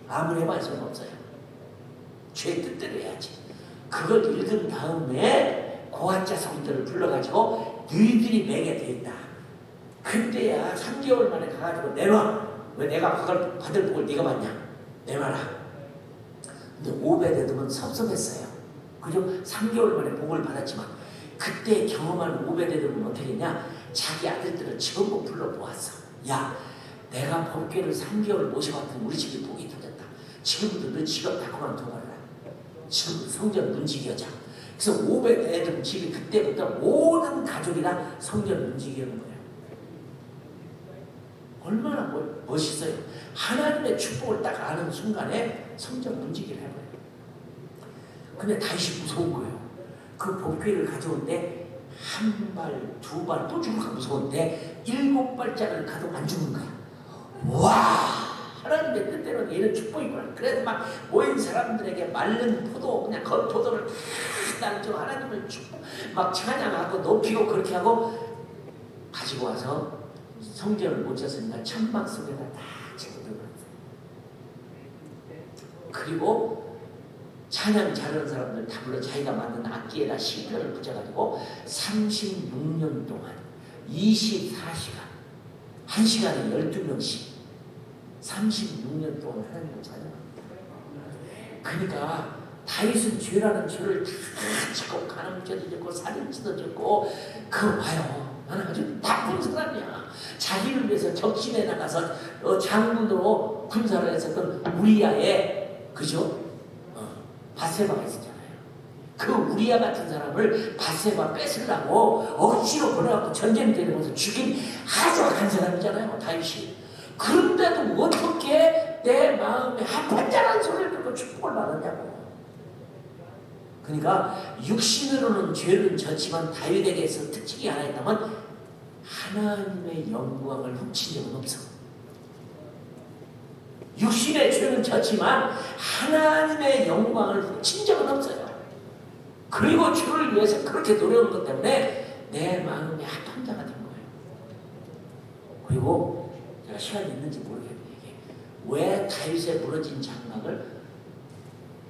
아무리 해봐야 소용없어요. 죄 뜻대로 해야지. 그걸 읽은 다음에 고한자 성들을 불러가지고 너희들이 매게 되었다. 그때야 3개월 만에 가가지고 내놔. 왜 내가 받을 복을 네가 받냐? 내놔라. 근데 오벳에돔은 섭섭했어요. 그죠? 3개월 만에 복을 받았지만 그때 경험한 오벳에돔은 어떻게 했냐? 자기 아들들을 전부 불러보았어. 야, 내가 법궤를 3개월 모셔봤더니 우리 집이 복이 터졌다. 지금부터 너 직업 다 그만둬버려라. 지금부터 성전 문지기하자. 그래서 오벳에돔 집이 그때부터 모든 가족이랑 성전 문지기하는 거예요. 얼마나 멋있어요. 하나님의 축복을 딱 아는 순간에 성전 문지기를 해버려요. 근데 다윗이 무서운 거예요. 그 법궤를 가져오는데 한 발, 두 발, 또 죽을까 무서운데 7발짝을 가도 안 죽는 거야. 와! 하나님의 뜻대로 얘는 축복이구나. 그래서 막 모인 사람들에게 마른 포도, 그냥 겉포도를 다 나누고 하나님을 축복, 막 찬양하고 높이고 그렇게 하고 가지고 와서 성전을 못 쳤으니까 천막 속에다 다 집어넣었어요. 그리고 찬양 잘하는 사람들 다 불러 자기가 만든 악기에다 시편을 붙여가지고 36년 동안 24시간 1시간에 12명씩 36년 동안 하나님을 찬양합니다. 그러니까 다윗은 죄라는 죄를 다 짓고 간음죄도 짓고 살인죄도 짓고 그거 봐요. 나는 아주 나쁜 사람이야. 자기를 위해서 적진에 나가서 장군으로 군사를 했었던 우리야의 그죠? 바세바가 있었잖아요. 그 우리야 같은 사람을 바세바 뺏으려고 억지로 보내갖고 전쟁 때리면서 죽인 아주 악한 사람이잖아요, 다윗이. 그런데도 어떻게 내 마음에 합한자라는 소리를 듣고 축복을 받았냐고. 그러니까 육신으로는 죄를 졌지만 다윗에게서 특징이 하나 있다면 하나님의 영광을 훔친 적은 없어. 육신의 죄는 졌지만 하나님의 영광을 훔친 적은 없어요. 그리고 주를 위해서 그렇게 노력한 것 때문에 내 마음이 합한 자가 된 거예요. 그리고 제가 시간이 있는지 모르겠는데 이게 왜 다윗의 무너진 장막을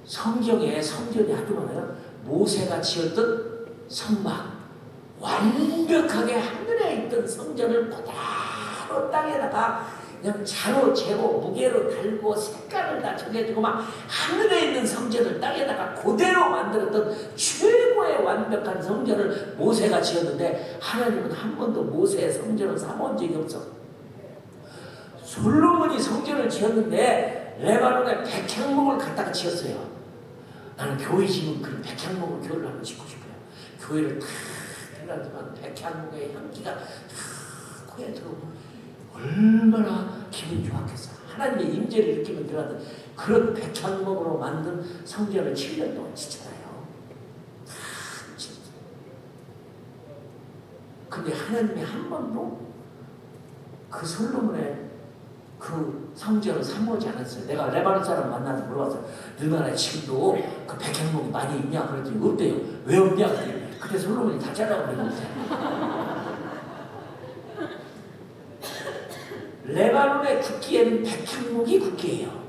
성경에 성전이 아주 많아요. 모세가 지었던 성막, 완벽하게 하늘에 있던 성전을 그대로 땅에다가 그냥 자로 재고 무게로 달고 색깔을 다 정해주고 막 하늘에 있는 성전을 땅에다가 그대로 만들었던 최고의 완벽한 성전을 모세가 지었는데 하나님은 한 번도 모세의 성전을 삼아온 적이 없어. 솔로몬이 성전을 지었는데 레바논에 백향목을 갖다가 지었어요. 나는 교회 지면 그런 백향목을 교회를 한번 짓고 싶어요. 교회를 탁 해가지고 백향목의 향기가 탁 코에 들어오고 얼마나 기분이 좋았겠어. 하나님의 임재를 느끼면 들어가던 그런 백향목으로 만든 성전을 7년 동안 지잖아요. 근데 하나님이 한 번도 그 솔로몬의 그 성전을 사모하지 않았어요. 내가 레바논 사람 만나서 물어봤어요. 너나라에 지금도 그 백향목이 많이 있냐? 그랬더니 없대요. 왜 없냐? 그때 솔로몬이 다 잘라버리고 있어요. 레바논의 국기에는 백향목이 국기예요.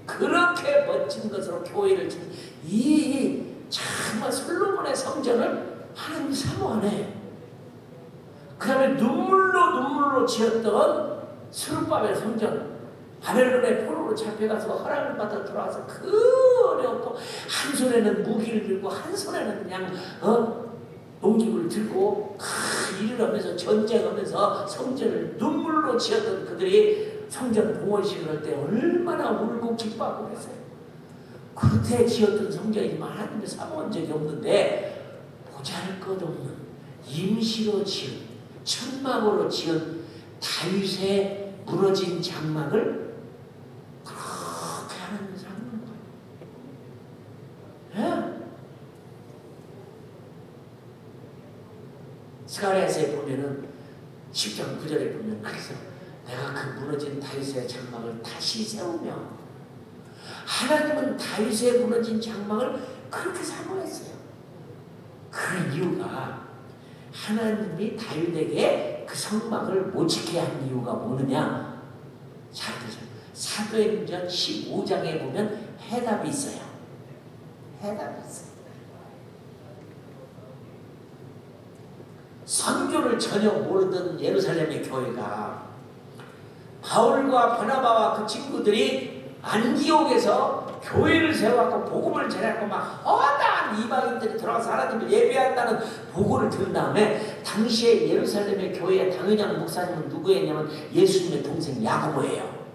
그렇게 멋진 것으로 교회를 지은 이 정말 솔로몬의 성전을 하나님이 사모하네. 그 다음에 눈물로 지었던 스룹바벨 성전, 바벨론의 포로로 잡혀가서 허락을 받아 들어와서 그 어렵고 한 손에는 무기를 들고 한 손에는 그냥 농기구를 들고 일을 하면서 전쟁하면서 성전을 눈물로 지었던 그들이 성전 봉헌식을 할 때 얼마나 울고 기뻐하고 그랬어요. 그때 지었던 성전이지만 하나님의 사모한 적이 없는데 보잘것없는 임시로 지은 천막으로 지은 다윗의 무너진 장막을 그렇게 하나님이 사모하는 거예요. 예? 스가랴서에 보면은 10장 9절에 보면 그래서 내가 그 무너진 다윗의 장막을 다시 세우며, 하나님은 다윗의 무너진 장막을 그렇게 사모했어요. 그 이유가 하나님이 다윗에게 그 성막을 못 지게 한 이유가 뭐느냐? 잘 보세요. 사도행전 15장에 보면 해답이 있어요. 해답이 있어요. 선교를 전혀 모르던 예루살렘의 교회가 바울과 바나바와 그 친구들이 안디옥에서 교회를 세워갖고 복음을 전하고 막 허다한 이방인들이 들어와서 하나님을 예배한다는 보고를 들은 다음에, 당시에 예루살렘의 교회의 당회장 목사님은 누구였냐면 예수님의 동생 야고보예요.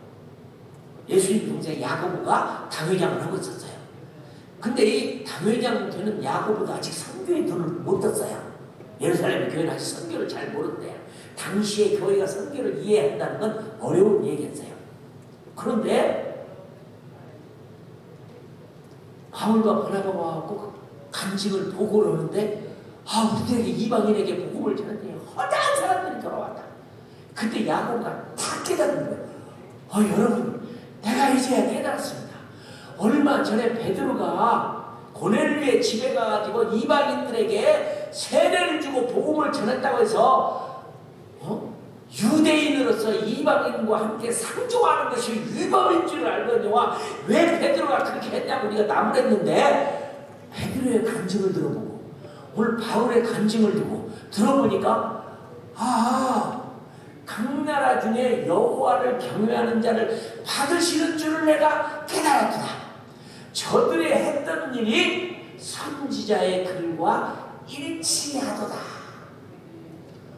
예수님 동생 야고보가 당회장을 하고 있었어요. 근데 이 당회장 되는 야고보도 아직 선교의 눈을 못 떴어요. 예루살렘 교회는 아직 선교를 잘 모른대요. 당시에 교회가 선교를 이해한다는 건 어려운 얘기였어요. 그런데 바울과 바나바가 와서 간증을 보고를 하는데, 우리에게 이방인에게 복음을 전했더니 허다한 사람들이 돌아왔다. 그때 야고보가 다 깨닫는 거예요. 여러분, 내가 이제야 깨달았습니다. 얼마 전에 베드로가 고넬료의 집에 가가지고 이방인들에게 세례를 주고 복음을 전했다고 해서 유대인으로서 이방인과 함께 상종하는 것이 위법인 줄 알거니와 왜 베드로가 그렇게 했냐고 우리가 나무랬는데, 베드로의 간증을 들어보고 오늘 바울의 간증을 듣고 들어보니까 각 나라 중에 여호와를 경외하는 자를 받으시는 줄을 내가 깨달았구나. 저들이 했던 일이 선지자의 글과 일치하도다.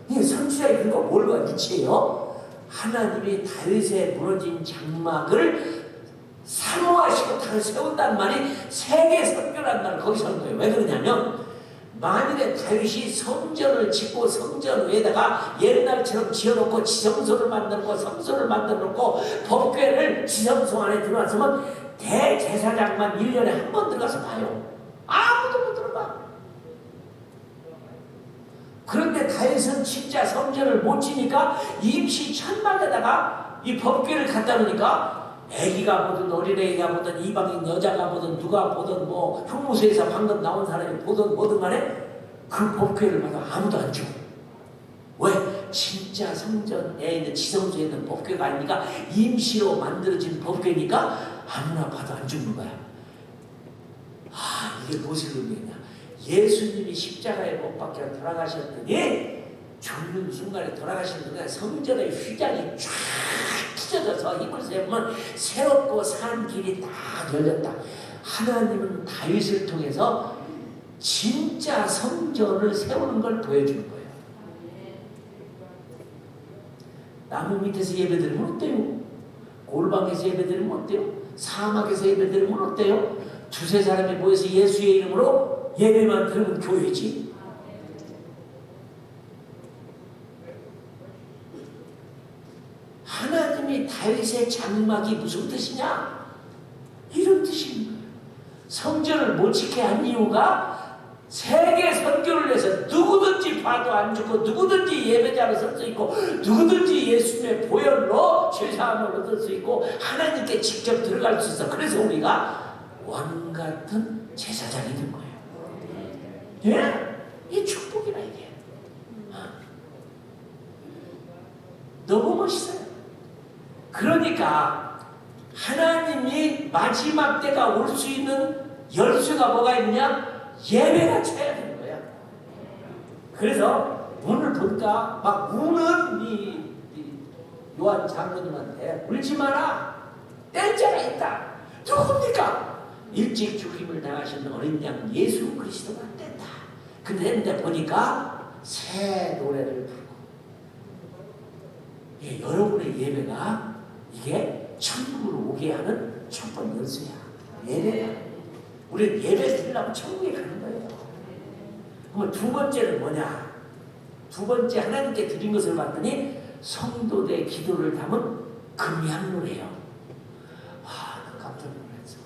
이 선지자의 글과 뭘과 일치해요? 하나님이 다윗의 무너진 장막을 사모하시고 다시 세운다는 말이 세계 선교라는 말을 거기서 하는 거예요. 왜 그러냐면, 만일에 다윗이 성전을 짓고 성전 위에다가 옛날처럼 지어놓고 지성소를 만들고 성소를 만들어놓고 법궤를 지성소 안에 들어왔으면 대제사장만 1년에 한 번 들어가서 봐요. 아무도 못 들어봐. 그런데 다윗은 진짜 성전을 못 지니까 임시 천막에다가 이 법궤를 갖다 놓으니까 애기가 보든 어린애가 보든 이방인 여자가 보든 누가 보든 뭐 형무소에서 방금 나온 사람이 보든 뭐든 간에 그 법궤를 봐도 아무도 안 죽어. 왜? 진짜 성전에 있는 지성소에 있는 법궤가 아니니까, 임시로 만들어진 법궤니까 아무나 봐도 안 죽는 거야. 이게 무엇을 의미하냐? 예수님이 십자가에 못 박혀 돌아가셨더니 죽는 순간에 돌아가시는 순간에 성전의 휘장이 쫙 찢어져서 힘을 세우면 새롭고 산 길이 다 열렸다. 하나님은 다윗을 통해서 진짜 성전을 세우는 걸 보여주는 거예요. 나무 밑에서 예배드리면 어때요? 골방에서 예배드리면 어때요? 사막에서 예배드리면 어때요? 두세 사람이 모여서 예수의 이름으로 예배만 드리면 교회지. 하나님이 다윗의 장막이 무슨 뜻이냐? 성전을 못 지게 한 이유가 세계 선교를 해서 누구든지 봐도 안 죽고 누구든지 예배자로 설 수 있고 누구든지 예수님의 보혈로 죄사함을 얻을 수 있고 하나님께 직접 들어갈 수 있어. 그래서 우리가 왕 같은 제사장이 된 거예요. 예? 이 축복이라 이게. 너무 멋있어요. 그러니까 하나님이 마지막 때가 올 수 있는 열쇠가 뭐가 있느냐? 예배가 쳐야 되는 거야. 그래서 문을 보니까 막 우는 이 요한 장로님한테 울지 마라. 뗄 자가 있다. 누굽니까? 일찍 죽임을 당하신 어린 양 예수 그리스도가 뗀다. 근데 보니까 새 노래를 부르고 예, 여러분의 예배가 이게 천국으로 오게 하는 첫 번째 열쇠야. 예배야. 우리는 예배 드리려면 천국에 가는 거예요. 그러면 두 번째는 뭐냐? 두 번째 하나님께 드린 것을 봤더니 성도들의 기도를 담은 금향로래요. 아, 나 깜짝 놀랐어.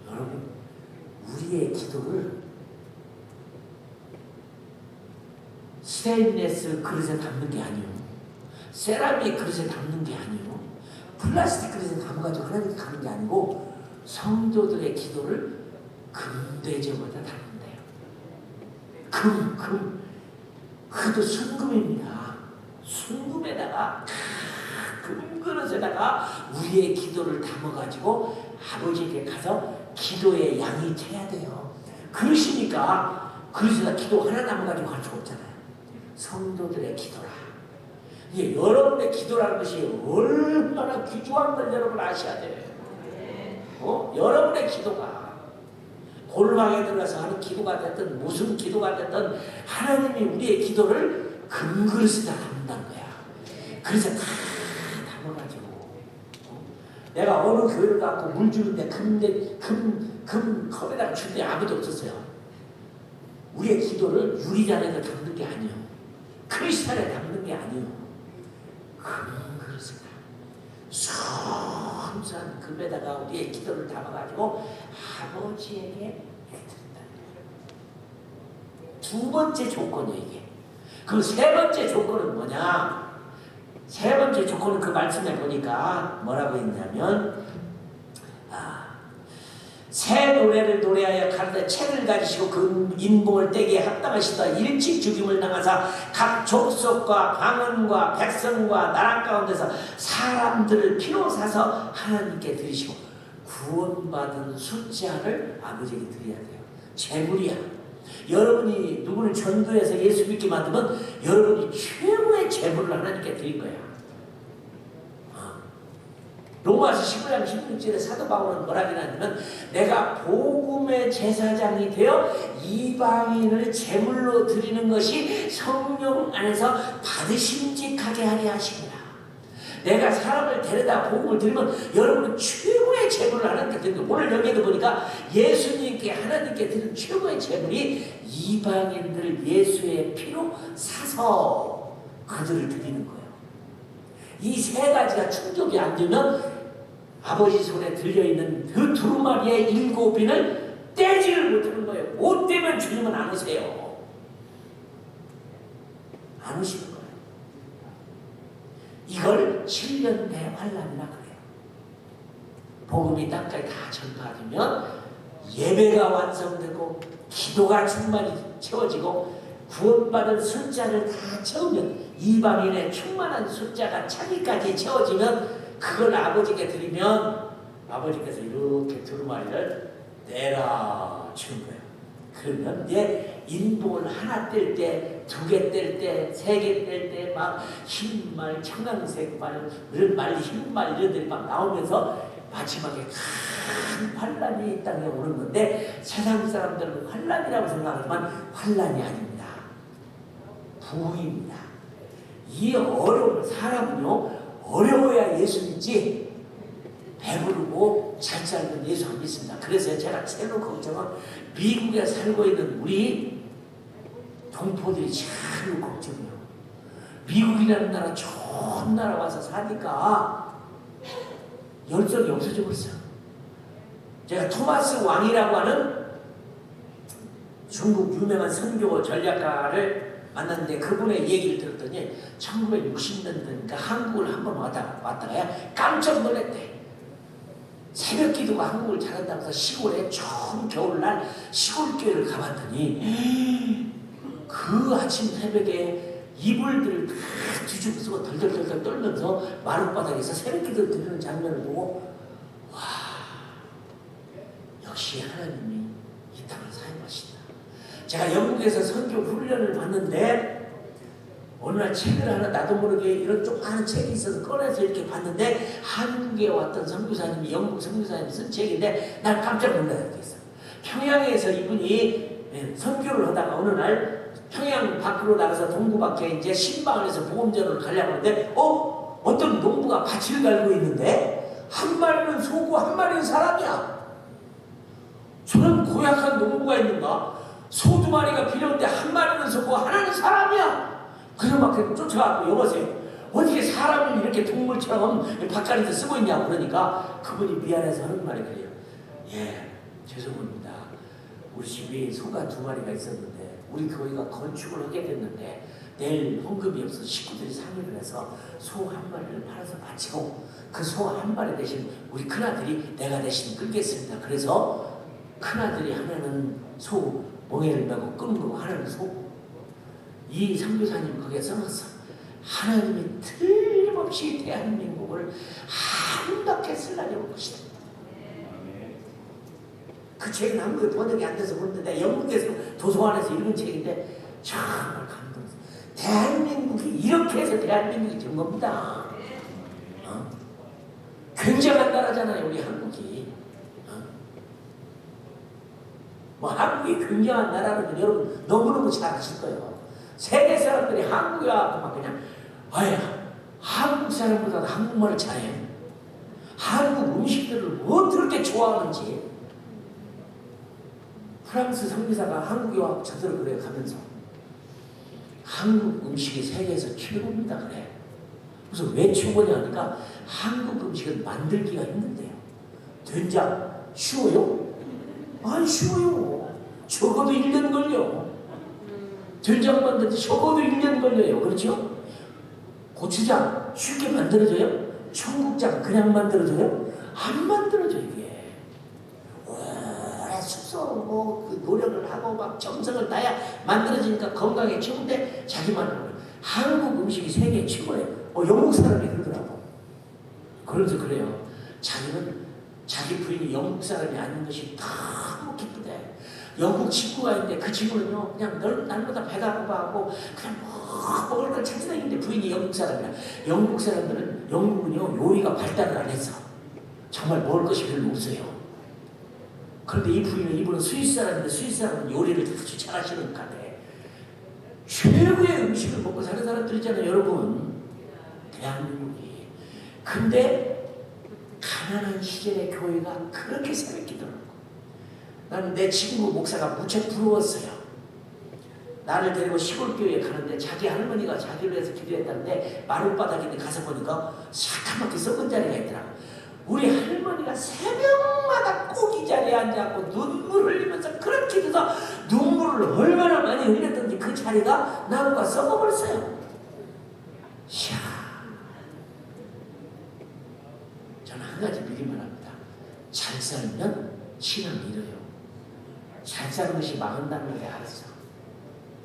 여러분, 우리의 기도를 스테인레스 그릇에 담는 게 아니에요. 세라믹 그릇에 담는 게 아니에요. 플라스틱 그릇에 담아가지고 하나님께 가는 게 아니고 성도들의 기도를 금대접에다 담는데요. 그것도 순금입니다. 순금에다가 금그릇에다가 우리의 기도를 담아가지고 아버지에게 가서 기도의 양이 돼야 돼요. 그러시니까 그릇에다 기도 하나 담아가지고 갈 수 없잖아요. 성도들의 기도라. 이게 여러분의 기도라는 것이 얼마나 귀중한 걸 여러분 아셔야 돼요. 여러분의 기도가 골방에 들어가서 하는 기도가 됐든 무슨 기도가 됐든 하나님이 우리의 기도를 금그릇에다 담는다는 거야. 그래서 다 담아가지고 내가 어느 교회를 갖고 물 주는데 금 컵에다가 주는데 아무도 없었어요. 우리의 기도를 유리잔에다 담는 게 아니에요. 크리스탈에 담는 게 아니에요. 금그릇에다 순수한 금에다가 우리의 기도를 담아가지고 아버지에게 드린다. 두 번째 조건이에요 이게. 그 세 번째 조건은 뭐냐? 세 번째 조건은 그 말씀에 보니까 뭐라고 했냐면 새 노래를 노래하여 가르되 책을 가지시고 그 인봉을 떼기에 합당하시다. 일찍 죽임을 당하사 각 족속과 방언과 백성과 나라 가운데서 사람들을 피로 사서 하나님께 드리시고 구원받은 숫자를 아버지에게 드려야 돼요. 재물이야. 여러분이 누구를 전도해서 예수 믿게 만들면 여러분이 최고의 재물을 하나님께 드린 거야. 로마서 19장 16절에 사도 바울은 뭐라 그러냐면 내가 복음의 제사장이 되어 이방인을 제물로 드리는 것이 성령 안에서 받으심직하게 하려 하십니다. 내가 사람을 데려다 복음을 드리면 여러분은 최고의 제물을 하나님께 드리는 거예요. 오늘 여기에도 보니까 예수님께 하나님께 드리는 최고의 제물이 이방인들 예수의 피로 사서 그들을 드리는 거예요. 이 세 가지가 충족이 안 되면 아버지 손에 들려있는 그 두루마리의 7인을 떼지를 못하는 거예요. 못 떼면 주님은 안 오세요. 안 오시는 거예요. 이걸 7년 대환란이라 그래요. 복음이 땅까지 다 전파되면 예배가 완성되고 기도가 충만히 채워지고 구원받은 숫자를 다 채우면 이방인의 충만한 숫자가 차기까지 채워지면 그걸 아버지께 드리면 아버지께서 이렇게 두루마리를 내라 주는 거예요. 그러면 이제 인봉을 하나 뗄 때, 2개 뗄 때, 3개 뗄 때 막 흰말, 청강색 말, 이런 말, 흰말 이런 데막 나오면서 마지막에 큰 환란이 이 땅에 오는 건데 세상 사람들은 환란이라고 생각하지만 환란이 아닙니다. 부흥입니다. 이 어려운 사람은요 어려워야 예수 믿지 배부르고 잘 살면 예수 안 믿습니다. 그래서 제가 제일 걱정은 미국에 살고 있는 우리 동포들이 제일 걱정이에요. 미국이라는 나라 좋은 나라 와서 사니까 열정이 없어져 버렸어요. 제가 토마스 왕이라고 하는 중국 유명한 선교 전략가를 만났는데 그분의 얘기를 들었더니 1960년대니까 한국을 한번 왔다가야 깜짝 놀랐대. 새벽 기도가 한국을 잘한다면서 시골에 처음 겨울날 시골교회를 가봤더니 그 아침 새벽에 이불들을 다 뒤집어 쓰고 덜덜덜덜 떨면서 마룻바닥에서 새벽 기도를 드리는 장면을 보고 와, 역시 하나님이 이 땅을 사용하신다. 제가 영국에서 선교 훈련을 받는데 어느 날 책을 하나 나도 모르게 이런 조그마한 책이 있어서 꺼내서 이렇게 봤는데 한국에 왔던 선교사님이 영국 선교사님이 쓴 책인데 난 깜짝 놀라겠어. 평양에서 이분이 선교를 하다가 어느 날 평양 밖으로 나가서 동부 밖에 이제 신방에서 복음전을 가려고 하는데 어떤 농부가 밭을 갈고 있는데 한 마리는 소고 한 마리는 사람이야. 저런 고약한 농부가 있는가? 소 2마리가 필요한데 한 마리는 소고 하나는 사람이야. 그래서 막 쫓아가고 여보세요. 어떻게 사람을 이렇게 동물처럼 밭갈이에서 쓰고 있냐고 그러니까 그분이 미안해서 하는 말이 그래요. 예, 죄송합니다. 우리 집에 소가 2마리가 있었는데 우리 교회가 건축을 하게 됐는데 내일 헌금이 없어서 식구들이 상의를 해서 소 1마리를 팔아서 바치고 그 소 1마리 대신 우리 큰아들이 내가 대신 끌겠습니다. 그래서 큰아들이 하나는 소 멍에를 메고 끊고 하나는 소. 이 선교사님 거기에 써놨어. 하나님이 틀림없이 대한민국을 아름답게 쓰려고 올 것이다. 그 책은 한국에 번역이 안 돼서 그런데 내가 영국에서 도서관에서 읽은 책인데 정말 감동했어. 대한민국이 이렇게 해서 대한민국이 된 겁니다. 굉장한 나라잖아요 우리 한국이. 뭐 한국이 굉장한 나라는 여러분 너무너무 잘 아실 거예요. 세계 사람들이 한국에 와서 막 그냥 한국 사람보다 한국말을 잘해. 한국 음식들을 어떻게 좋아하는지. 프랑스 선교사가 한국에 와서 저들을 그래 가면서 한국 음식이 세계에서 최고입니다 그래. 그래서 왜 최고냐 하니까 한국 음식은 만들기가 힘든데요. 된장 쉬워요? 아니 쉬워요. 적어도 1년 걸려. 된장 만드는데 적어도 1년 걸려요. 그렇죠? 고추장 쉽게 만들어져요? 청국장 그냥 만들어져요? 안 만들어져 이게. 오래 숙성하고 그 노력을 하고 막 정성을 다야 만들어지니까 건강에 최고인데 자기만 한국 음식이 세계 최고예요. 영국 사람이 그러더라고. 그래서 그래요. 자기는 자기 부인이 영국 사람이 아닌 것이 너무 기쁘대. 영국 친구가 있는데 그 친구는요 그냥 날마다 배가 고파하고 그냥 먹을 걸 찾아다니는데 부인이 영국 사람이야. 영국 사람들은 영국은요 요리가 발달을 안 했어. 정말 먹을 것이 별로 없어요. 그런데 이 부인은 이분은 스위스 사람인데 스위스 사람은 요리를 아주 잘하시는 것 같아. 최고의 음식을 먹고 사는 사람들이잖아요 여러분. 대한민국이. 근데 가난한 시절의 교회가 그렇게 새벽 기도를 하고 나는 내 친구 목사가 무척 부러웠어요. 나를 데리고 시골교회에 가는데 자기 할머니가 자기를 위해서 기도했다는데 마룻바닥인데 가서 보니까 새까맣게 썩은 자리가 있더라고. 우리 할머니가 새벽마다 꼭 이 자리에 앉아갖고 눈물을 흘리면서 그렇게 기도해서 눈물을 얼마나 많이 흘렸던지 그 자리가 나무가 썩어버렸어요. 이야, 저는 한 가지 믿기만 합니다. 잘 살면 신앙 잃어요. 잘 사는 것이 망한다는 걸 알았어.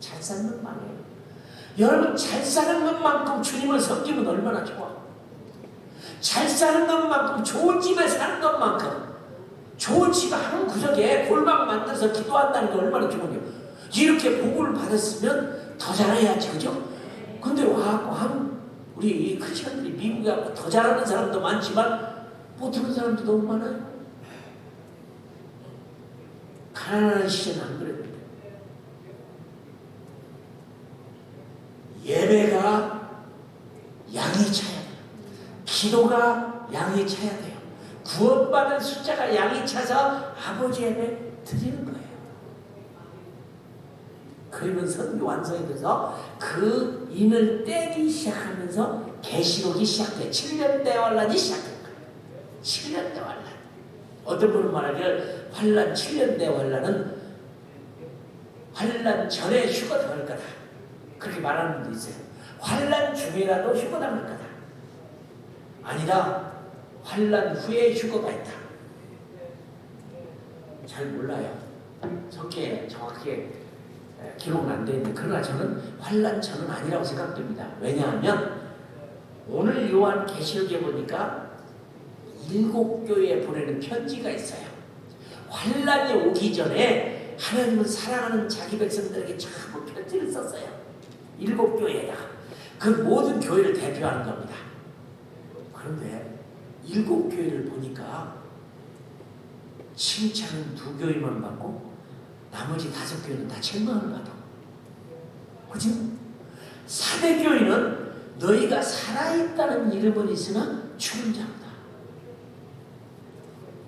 잘 사는 건 망해요. 여러분 잘 사는 것만큼 주님을 섬기면 얼마나 좋아. 잘 사는 것만큼 좋은 집에 사는 것만큼 좋은 집 한 구석에 골방 만들어서 기도한다는 게 얼마나 좋은데요. 이렇게 복을 받았으면 더 잘해야지 그죠? 근데 와갖고 우리 크리스천들이 미국에 와서 더 잘하는 사람도 많지만 못하는 사람도 너무 많아요. 가난한 시절은 안 그랬는데 예배가 양이 차야 돼요. 기도가 양이 차야 돼요. 구원받은 숫자가 양이 차서 아버지 예배 드리는 거예요. 그러면 선교 완성이 돼서 그 인을 떼기 시작하면서 계시록이 시작돼. 7년 대환란이 시작된 거예요. 7년 대환란. 어떤 분은 말하기를 환란 7년 대 환란은 환란 전에 휴가 당할 거다. 그렇게 말하는 분도 있어요. 환란 중이라도 휴가 당할 거다. 아니다. 환란 후에 휴가가 있다. 잘 몰라요. 성경에 정확하게 기록은 안 되어 있는데, 그러나 저는 환란 전은 아니라고 생각됩니다. 왜냐하면 오늘 요한 계시록에 보니까 7교회에 보내는 편지가 있어요. 환란이 오기 전에 하나님은 사랑하는 자기 백성들에게 전부 편지를 썼어요. 7교회에다가. 그 모든 교회를 대표하는 겁니다. 그런데 7교회를 보니까 칭찬은 2교회만 받고 나머지 5교회는 다 책망을 받아. 그치? 4대교회는 너희가 살아있다는 이름은 있으나 죽은 자다.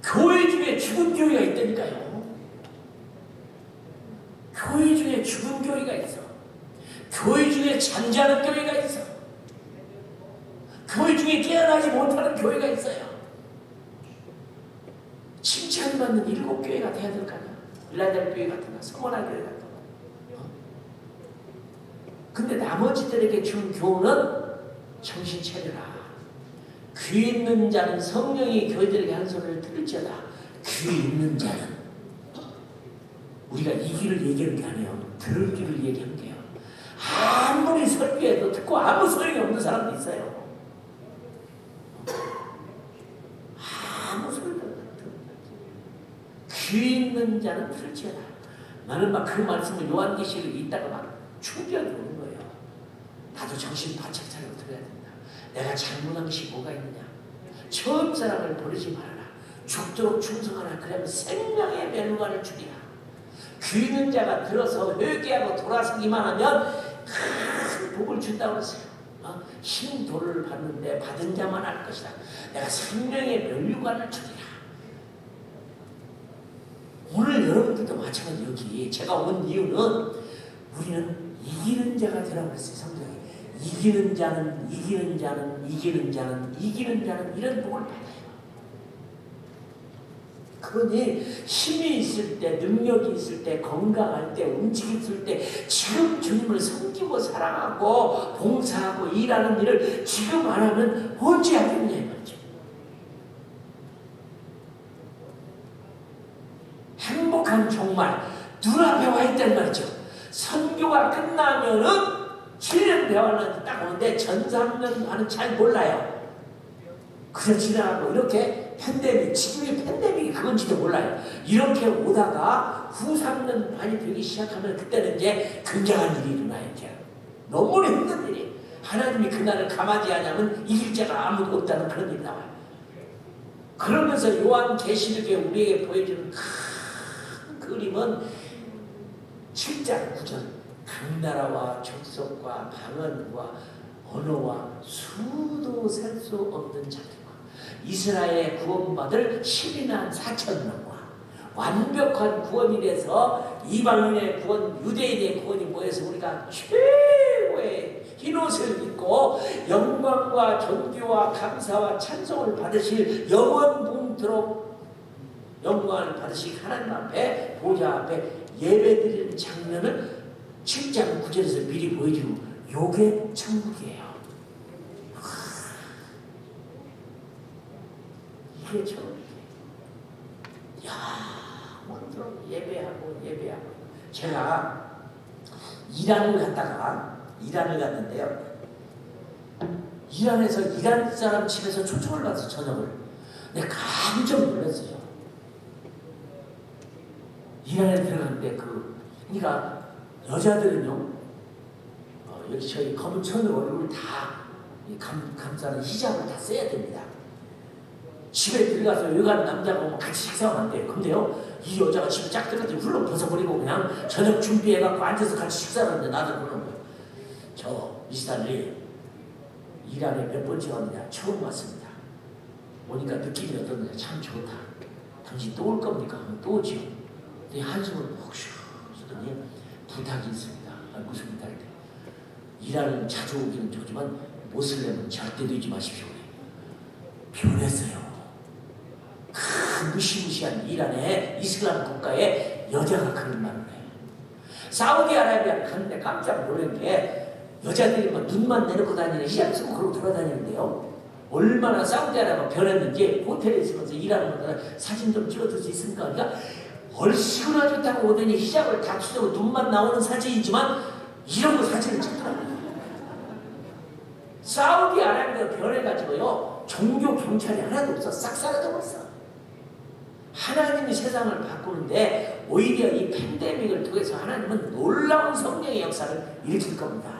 교회 중에 죽은 교회가 있다니까요. 교회 중에 죽은 교회가 있어. 교회 중에 잠자는 교회가 있어. 교회 중에 깨어나지 못하는 교회가 있어요. 칭찬받는 7교회가 돼야 될 거 아니야. 빌라델비아 같은 거, 서머나 교회 같은 거. 근데 나머지들에게 준 교훈은 정신 차려라. 귀 있는 자는 성령이 교회들에게 한 소리를 들을지어다. 귀 있는 자는, 우리가 이 귀를 얘기하는 게 아니에요. 들을 귀를 얘기하는 게요. 아무리 설교해도 듣고 아무 소용이 없는 사람도 있어요. 아무 소용이 없는. 귀 있는 자는 들을지어다. 나는 막 그 말씀을 요한계시록에 있다가 막 충격이 오는 거예요. 나도 정신 바짝 차리고 들어야 된다. 내가 잘못한 것이 뭐가 있느냐. 처음 사람을 버리지 말아라. 죽도록 충성하라. 그러면 생명의 멸관을 주리라. 귀 있는 자가 들어서 회개하고 돌아서기만 하면 큰 복을 준다고 했어요. 흰 돌을 받는데 받은 자만 알 것이다. 내가 생명의 멸관을 주리라. 오늘 여러분들도 마찬가지. 여기 제가 온 이유는 우리는 이기는 자가 되라고 했어요. 성경에 이기는 자는 이기는 자는 이기는 자는 이기는 자는 이런 복을 받아요. 그러니 힘이 있을 때, 능력이 있을 때, 건강할 때, 움직임 있을 때 지금 주님을 섬기고 사랑하고 봉사하고 일하는 일을 지금 안 하면 언제 하겠냐 이 말이죠. 행복한 종말 눈앞에 와 있단 말이죠. 선교가 끝나면은 7년 배워는 딱 오는데 전 3년만은 잘 몰라요. 그냥 지나가고 이렇게 팬데믹, 지금의 팬데믹이 그건지도 몰라요. 이렇게 오다가 후 3년 많이 되기 시작하면 그때는 이제 굉장한 일이 일어나요. 이제 너무 힘든 일이. 하나님이 그날을 가만히 하냐면 이길 자가 아무도 없다는 그런 일이 나와요. 그러면서 요한 계시록에 우리에게 보여주는 큰 그림은 7장 9절 강나라와 족속과 방언과 언어와 수도 셀 수 없는 자들과 이스라엘에 구원받을 12만 4천 명과 완벽한 구원이 돼서 이방인의 구원, 유대인의 구원이 모여서 우리가 최고의 흰옷을 입고 영광과 존귀와 감사와 찬송을 받으실 영원붕토록 영광을 받으실 하나님 앞에 보좌 앞에 예배드리는 장면을 7장 9절에서 미리 보여주고 요게 천국이에요. 이게 천국이에요. 영원토록 예배하고 제가 이란을 갔는데요. 이란에서 이란 사람 집에서 초청을 받아서 저녁을. 내가 깜짝 놀랐어요. 이란에 들어갔는데 그러니까 여자들은요, 여기 저희 검은 천을 얼굴을 다 감싸는 히잡을 다 써야 됩니다. 집에 들어가서 여간 남자가 오면 같이 식사하면 안 돼요. 근데요, 이 여자가 집에 쫙 들어가서 훌렁 벗어버리고 그냥 저녁 준비해갖고 앉아서 같이 식사를 하는데 나도 그러는 거예요. 저 미스터리 이란에 몇 번째 왔느냐? 처음 왔습니다. 오니까 느낌이 어떻느냐? 참 좋다. 당신 또 올 겁니까? 또 오지요. 한숨을 혹시 쓰더니 부탁이 있습니다. 무슨 부탁인데? 이란은 자주 오기는 좋지만 모슬렘은 절대 되지 마십시오. 변했어요. 그 무시무시한 이란의 이슬람 국가에 여자가 그런 말을 해요. 사우디아라비아 갔는데 깜짝 놀란 게 여자들이 막 눈만 내놓고 다니는 히잡 쓰고 그러고 돌아다니는데요. 얼마나 사우디아라비아가 변했는지 호텔에 있으면서 일하는 분들 사진 좀 찍어줄 수 있습니까? 그러니까 얼씨구나 좋다고 오더니 히잡을 다 추고 눈만 나오는 사진이지만 이런 거 사진을 찍더라고요. 사우디아라비아가 변해가지고요. 종교 경찰이 하나도 없어. 싹 사라져버렸어. 하나님이 세상을 바꾸는데 오히려 이 팬데믹을 통해서 하나님은 놀라운 성령의 역사를 일으킬 겁니다.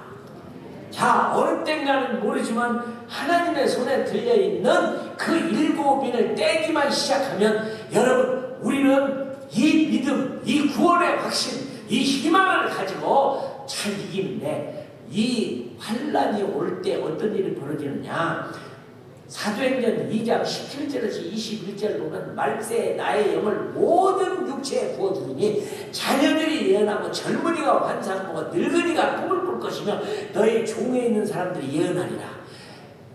자, 어느 땐가는 모르지만 하나님의 손에 들려있는 그 일곱인을 떼기만 시작하면 여러분 우리는 이 믿음, 이 구원의 확신, 이 희망을 가지고 잘 이기는데 이 환란이 올 때 어떤 일이 벌어지느냐. 사도행전 2장 17절에서 21절 보면 말세에 나의 영을 모든 육체에 부어주리니 자녀들이 예언하고 젊은이가 환상하고 늙은이가 꿈을 꿀 것이며 너희 종에 있는 사람들이 예언하리라.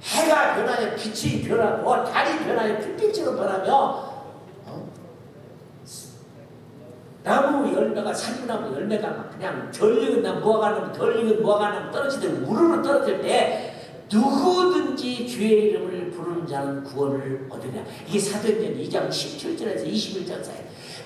해가 변하여 빛이 변하고 달이 변하여 빛빛으로 변하며 나무 열매가 산나무 열매가 막 그냥 덜 익은 나무 무화과나무 덜 익은 무화과나무 떨어지듯 우르르 떨어질 때 누구든지 주의 이름을 부르는 자는 구원을 얻으리라. 이게 사도행전 2장 17절에서 21절 사이.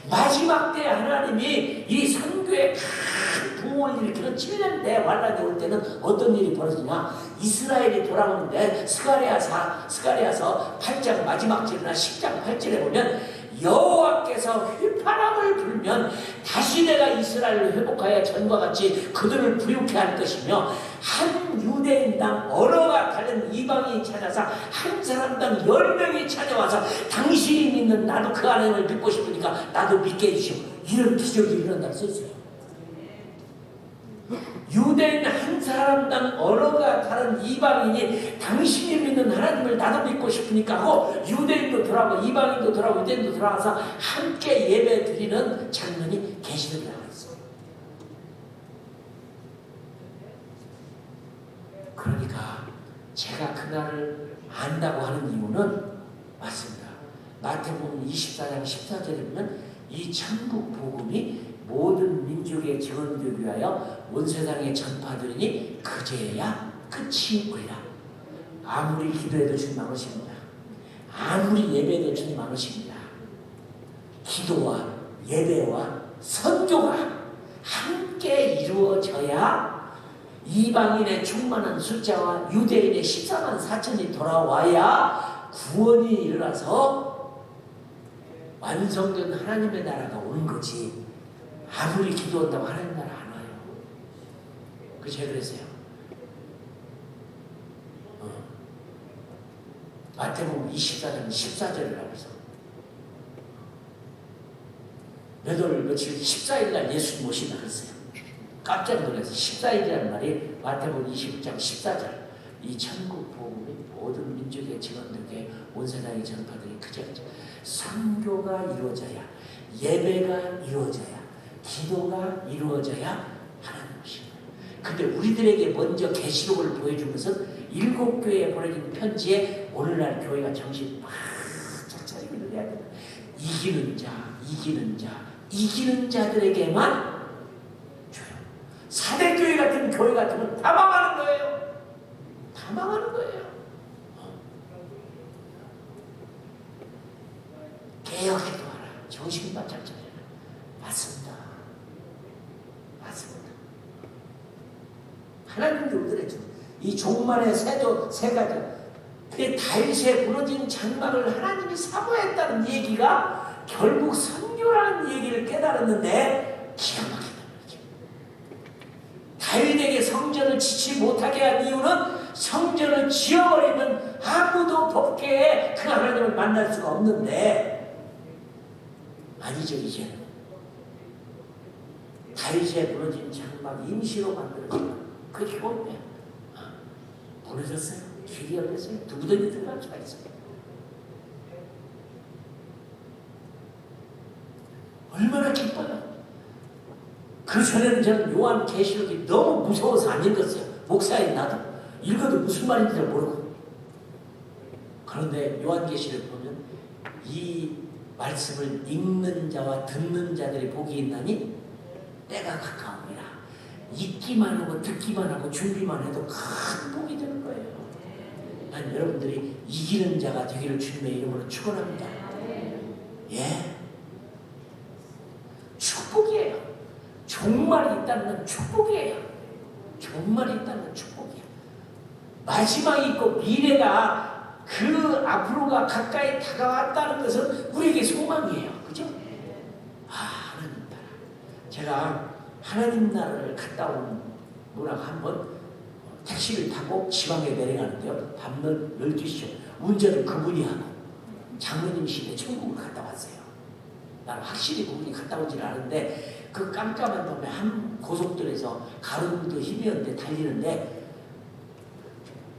마지막 때 하나님이 이 선교의 큰 부흥을 일으키는 7년대 환란이 올 때는 어떤 일이 벌어지냐. 이스라엘이 돌아오는데 스가랴서 8장 마지막 절이나 10장 8절에 보면 여호와께서 휘파람을 불면 다시 내가 이스라엘을 회복하여 전과 같이 그들을 부유케 할 것이며 한 유대인당 언어가 다른 이방인이 찾아서 한 사람당 10명이 찾아와서 당신이 믿는 나도 그 하나님을 믿고 싶으니까 나도 믿게 해주시오. 이런 기적이 일어난다고 써있어요. 유대인 한 사람당 언어가 다른 이방인이 당신이 믿는 하나님을 나도 믿고 싶으니까 하고 유대인도 돌아오고 이방인도 돌아오고 유대인도 돌아와서 함께 예배 드리는 장면이 계시록에 나와 있어요. 그러니까 제가 그날을 안다고 하는 이유는 맞습니다. 마태복음 24장 14절에 보면 이 천국 복음이 모든 민족의 증언되기 위하여 온 세상에 전파되니 그제야 끝이 오리라. 아무리 기도해도 주님 안 오십니다. 아무리 예배해도 주님 안 오십니다. 기도와 예배와 선교가 함께 이루어져야 이방인의 충만한 숫자와 유대인의 14만 4천이 돌아와야 구원이 일어나서 완성된 하나님의 나라가 오는 거지. 아무리 기도한다고 하나님 나라 안 와요. 그죠? 그랬어요. 마태복음 24장 14절이라고 해서 몇 월 며칠 14일날 예수님 오신다 그랬어요. 깜짝 놀라서 14일이라는 말이 마태복음 21장 14절. 이 천국 복음이 모든 민족의 증언되게 온 세상에 전파되게 그저그저 선교가 이루어져야 예배가 이루어져야 기도가 이루어져야 하나님 오십니다. 근데 우리들에게 먼저 계시록을 보여준 것은 7교회에 보내진 편지에 오늘날 교회가 정신 바짝 차리고 일해야 된다. 이기는 자들에게만 줘요. 사대교회 같은 교회 같으면 다 망하는 거예요. 다 망하는 거예요. 개혁해도 하라. 정신 바짝 차려라. 맞습니다. 맞습니다. 하나님이 우리들의 이 종말의 세 가지 그 다윗의 무너진 장막을 하나님이 사모했다는 얘기가 결국 선교라는 얘기를 깨달았는데 기가 막히다. 다윗에게 성전을 짓지 못하게 한 이유는 성전을 지어버리면 아무도 법궤에 그 하나님을 만날 수가 없는데 아니죠. 이제는 다윗의 무너진 장막 임시로 만들어진 그게 뭐예요? 무너졌어요. 길이 열렸어요. 누구든지 들어갈 수가 있어요. 얼마나 기뻐요. 그 전에는 저는 요한계시록이 너무 무서워서 안 읽었어요. 목사인 나도 읽어도 무슨 말인지 잘 모르고. 그런데 요한계시록 보면 이 말씀을 읽는 자와 듣는 자들이 복이 있나니 때가 가까우니라. 읽기만 하고 듣기만 하고 준비만 해도 큰 복이 되는 거예요. 난 여러분들이 이기는 자가 되기를 주님의 이름으로 축원합니다. 예, 축복이에요. 종말이 있다는 건 축복이에요. 종말이 있다는 건 축복이에요. 마지막이 있고 미래가 그 앞으로가 가까이 다가왔다는 것은 우리에게 소망이에요. 그죠? 하나님 나라. 제가 하나님 나라를 갔다 온 누나가 한번 택시를 타고 지방에 내려가는데요. 밤낮 12시죠. 운전을 그분이 하고 장로님이신데 천국을 갔다 왔어요. 나는 확실히 그분이 갔다 온지를 아는데 그 깜깜한 밤에 한 고속도로에서 가로등도 희미한데 달리는데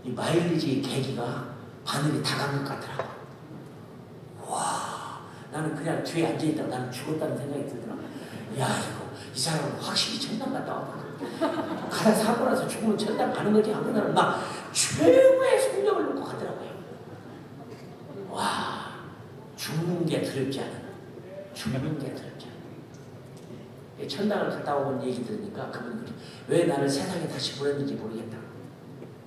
이 마일리지 계기가 바늘이 다 간 것 같더라고. 와, 나는 그냥 뒤에 앉아있다가 나는 죽었다는 생각이 들더라고. 야, 이 사람은 확실히 천당 갔다 왔다. 가다 사고 나서 죽으면 천당 가는 거지. 하면은 막 최고의 성령을 놓고 가더라고요. 와, 죽는 게 두렵지 않아. 죽는 게 두렵지 않아. 천당을 갔다 온 얘기 들으니까 그분이 왜 나를 세상에 다시 보냈는지 모르겠다.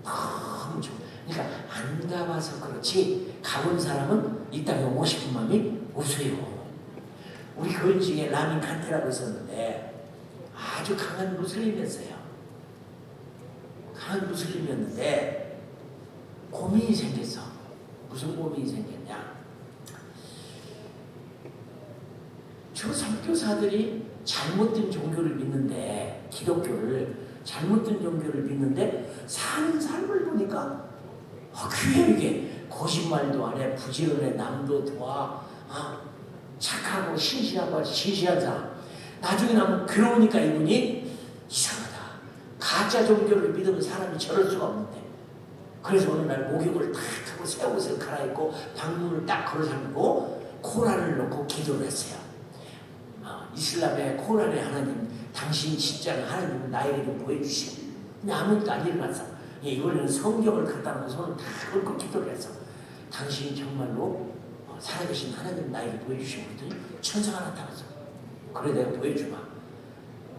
너무 좋아. 그러니까 안 가봐서 그렇지 가본 사람은 이 땅에 오고 싶은 마음이 없어요. 우리 교인 중에 라민 칸테라고 있었는데 아주 강한 무슬림이었어요. 강한 무슬림이었는데 고민이 생겼어. 무슨 고민이 생겼냐? 저 선교사들이 잘못된 종교를 믿는데, 기독교를 잘못된 종교를 믿는데 사는 삶을 보니까 귀하게 거짓말도 안 해, 부지런해, 남도 도와, 착하고 신실하고 진실한 사람. 나중에 나면 괴로우니까 이분이 이상하다. 가짜 종교를 믿으면 사람이 저럴 수가 없는데. 그래서 어느 날 목욕을 탁 하고 새 옷을 갈아입고 방문을 딱 걸어 잠그고 코란을 놓고 기도를 했어요. 이슬람의 코란에 하나님, 당신 진짜 하나님은 나에게 좀 보여주시오. 근데 아무것도 안 일어났어. 이번에는 성경을 갖다 놓고 손을 다 걸고 기도를 했어. 당신이 정말로 살아계신 하나님 나에게 보여주시오. 그랬더니 천사가 나타났어. 그래 내가 보여주마.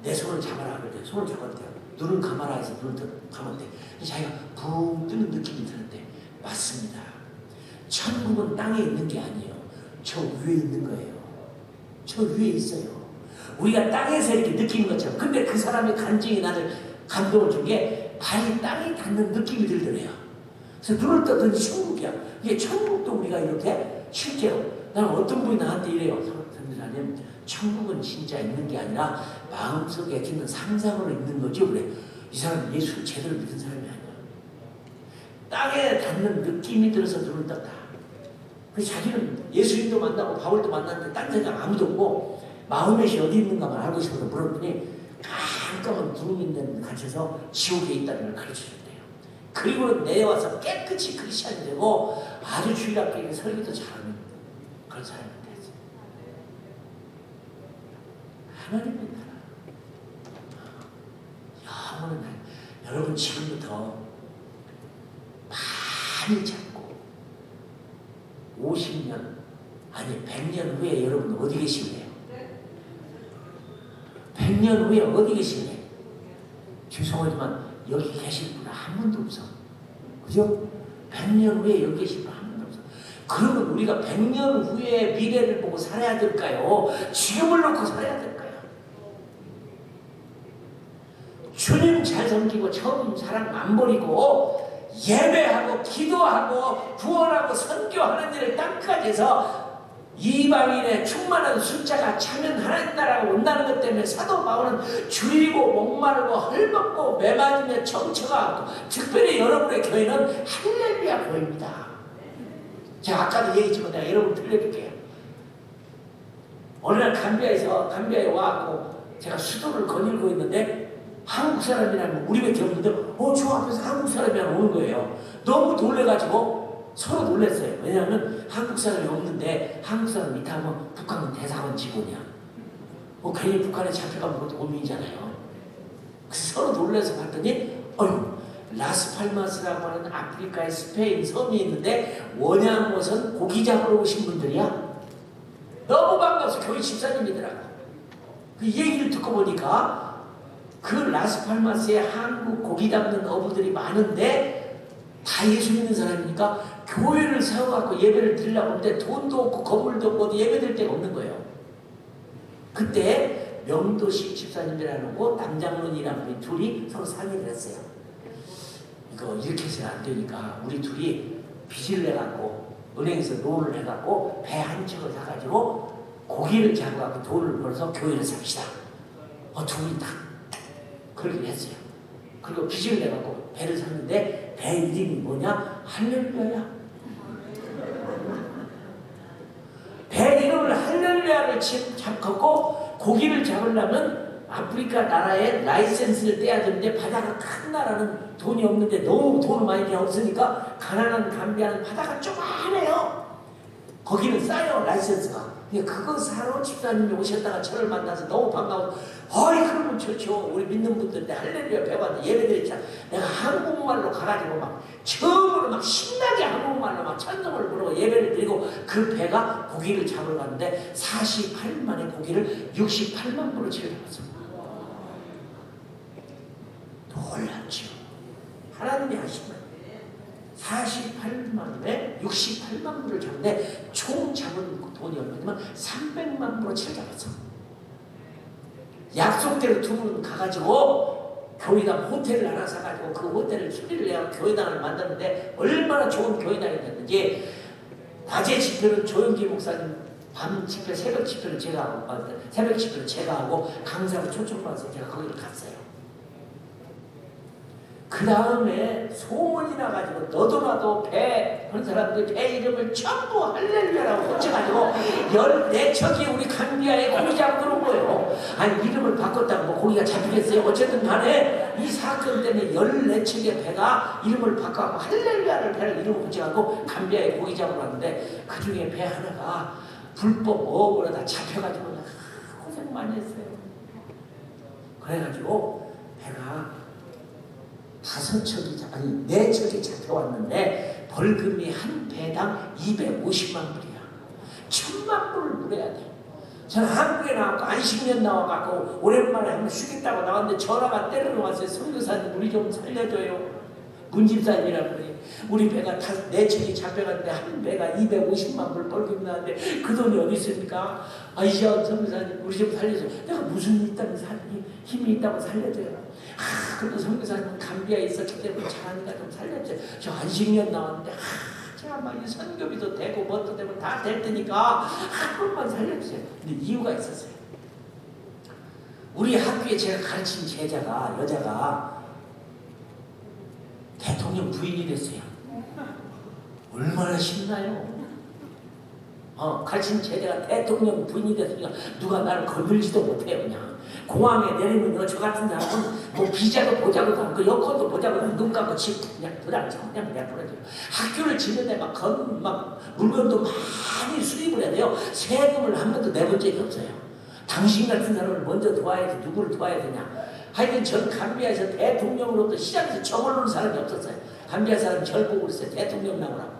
내 손을 잡아라. 그랬더니 손을 잡았대요. 눈을 감아라 해서 눈을 감았대. 자기가 붕 뜨는 느낌이 드는데 맞습니다. 천국은 땅에 있는 게 아니에요. 저 위에 있는 거예요. 저 위에 있어요. 우리가 땅에서 이렇게 느끼는 것처럼. 근데 그 사람의 간증이 나를 감동을 준 게 발이 땅에 닿는 느낌이 들더래요. 그래서 눈을 떠더니 천국이야. 이게 천국도 우리가 이렇게 실제로 나는 어떤 분이 나한테 이래요. 선생님, 천국은 진짜 있는 게 아니라 마음속에 드는 상상으로 있는 거죠. 그래. 이 사람은 예수를 제대로 믿은 사람이 아니야. 땅에 닿는 느낌이 들어서 눈을 떴다. 그래서 자기는 예수님도 만나고 바울도 만났는데 딴 생각 아무도 없고 마음의 어디 있는가만 알고 싶어서 물었더니 깜깜한 구름 있는 갇혀서 지옥에 있다는 걸 가르쳐줬대요. 그리고 내려와서 깨끗이 크리스찬이 되고 아주 주일학교에 설교도 잘하는 그런 사람이 됐어요. 하나님의 나라. 영원한 나라. 여러분 지금부터 많이 찾고 50년 아니 100년 후에 여러분 어디 계실래요? 100년 후에 어디 계실래요? 죄송하지만 여기 계실 분은 한 분도 없어. 그죠? 100년 후에 여기 계실 분 한 분도 없어. 그러면 우리가 100년 후에 미래를 보고 살아야 될까요? 지금을 놓고 살아야 될까요? 주님 잘 섬기고 처음 사랑 안 버리고 예배하고 기도하고 구원하고 선교하는 일을 땅까지 해서 이방인의 충만한 숫자가 차면 하나님 나라가 온다는 것 때문에 사도 바울은 줄이고 목마르고 헐벗고 매맞으며 정처가 특별히 여러분의 교회는 할렐루야 교회입니다. 제가 아까도 얘기했지만 내가 여러분 들려줄게요. 어느 날 감비아에 와갖고 제가 수도를 거닐고 있는데 한국 사람이라는 우리밖에 없는데 저 앞에서 한국 사람이 하나 오는 거예요. 너무 놀래가지고 서로 놀랐어요. 왜냐하면 한국 사람이 없는데 한국 사람 밑에 하면 북한은 대사관 직원이야. 괜히 북한에 잡혀가면 그것도 고민이잖아요. 그래서 서로 놀라서 봤더니 라스팔마스라고 하는 아프리카의 스페인 섬이 있는데 원양어선 고기 잡으러 오신 분들이야. 너무 반가워서 교회 집사님이더라고. 그 얘기를 듣고 보니까 그 라스팔마스에 한국 고기 담는 어부들이 많은데 다 예수 믿는 사람이니까 교회를 세워갖고 예배를 드리려고 하는데 돈도 없고 건물도 없고 예배 드릴 데가 없는 거예요. 그때 명도식 집사님이라는 거 남장론이라는 분이 둘이 서로 상의를 했어요. 이거 이렇게 해서는 안 되니까 우리 둘이 빚을 내갖고 은행에서 론을 해갖고 배 한 척을 사가지고 고기를 잡아갖고 돈을 벌어서 교회를 삽시다. 두 분이 딱 그렇게 했어요. 그리고 빚을 내갖고 배를 샀는데 배 이름이 뭐냐? 할렐루야야. 배 이름을 할렐루야를 잡고 고기를 잡으려면 아프리카 나라에 라이센스를 떼야 되는데 바다가 큰 나라는 돈이 없는데 너무 돈을 많이 없으니까 가난한 감비아는 바다가 조그만해요. 거기는 싸요 라이센스가. 그거 사러 집사님이 오셨다가 저를 만나서 너무 반가워서 어이 그러면 좋죠. 우리 믿는 분들한테 할렐루야 배웠는데 예배드리자. 내가 한국말로 가가지고 막 처음으로 막 신나게 한국말로 막 찬송을 부르고 예배를 드리고 그 배가 고기를 잡으러 갔는데 48만의 고기를 68만 불로 채워잡았습니다. 놀랍죠. 하나님이 하신 거예요. 48만에 68만 불을 잡는데 총 잡은 돈이 얼마냐면 300만 불로 채워잡았어. 약속대로 두 분 가가지고 교회당 호텔을 하나 사가지고 그 호텔을 수리를 내가 교회당을 만드는데 얼마나 좋은 교회당이 됐는지 낮에 집회는 조영기 목사님, 밤 집회, 새벽 집회는 제가 하고 새벽 집회는 제가 하고 강사로 초청받아서 제가 거기를 갔어요. 그 다음에 소문이 나가지고 너도 나도 배 그런 사람들 배 이름을 전부 할렐루야라고 붙여가지고 14척이 우리 감비아에 고기 잡으러 온 거예요. 아니 이름을 바꿨다고 뭐 고기가 잡히겠어요? 어쨌든 간에 이 사건 때문에 14척의 배가 이름을 바꿔서 할렐루야를 배를 이름을 붙여가지고 감비아에 고기 잡으러 왔는데 그 중에 배 하나가 불법 어업으로 다 잡혀가지고 고생 많이 했어요. 그래가지고 배가 5척이 아니 4척이 잡혀왔는데 벌금이 한 배당 250만 불이야. 1000만 불을 물어야 돼. 저는 한국에 나왔고 안식년 나와갖고 오랜만에 한번 쉬겠다고 나왔는데 전화가 때리러 왔어요. 선교사님 우리 좀 살려줘요. 문집사님이라고 그래. 우리 배가 4척이 잡혀갔는데 한 배가 250만 불 벌금 나왔는데 그 돈이 어디 있습니까? 이시아 선교사님 우리 좀 살려줘요. 내가 무슨 힘이 있다고 살려줘요. 그래도 선교사님은 감비아에 있었기 때문에 잘하니까 좀 살렸죠. 저 안식년 나왔는데 제가 막 이 선교비도 되고 뭣도 되고 다 될 테니까 한 번만 살려주세요. 근데 이유가 있었어요. 우리 학교에 제가 가르친 제자가 여자가 대통령 부인이 됐어요. 얼마나 신나요? 가르친 제자가 대통령 부인이 됐으니까 누가 나를 건들지도 못해요. 그냥 공항에 내리면 저 같은 사람은 뭐 비자도 보자고도 않고 여권도 보자고도 눈 감고 집 그냥 도장쳐 그냥 내버려줘요. 학교를 짓는데 막 물건도 많이 수입을 해야 돼요. 세금을 한 번도 내본 적이 없어요. 당신 같은 사람을 먼저 도와야지 누구를 도와야 되냐. 하여튼 전 감비아에서 대통령으로부터 시장에서 정을 놓은 사람이 없었어요. 감비아 사람이 절 보고 그랬어요. 대통령 나오라고.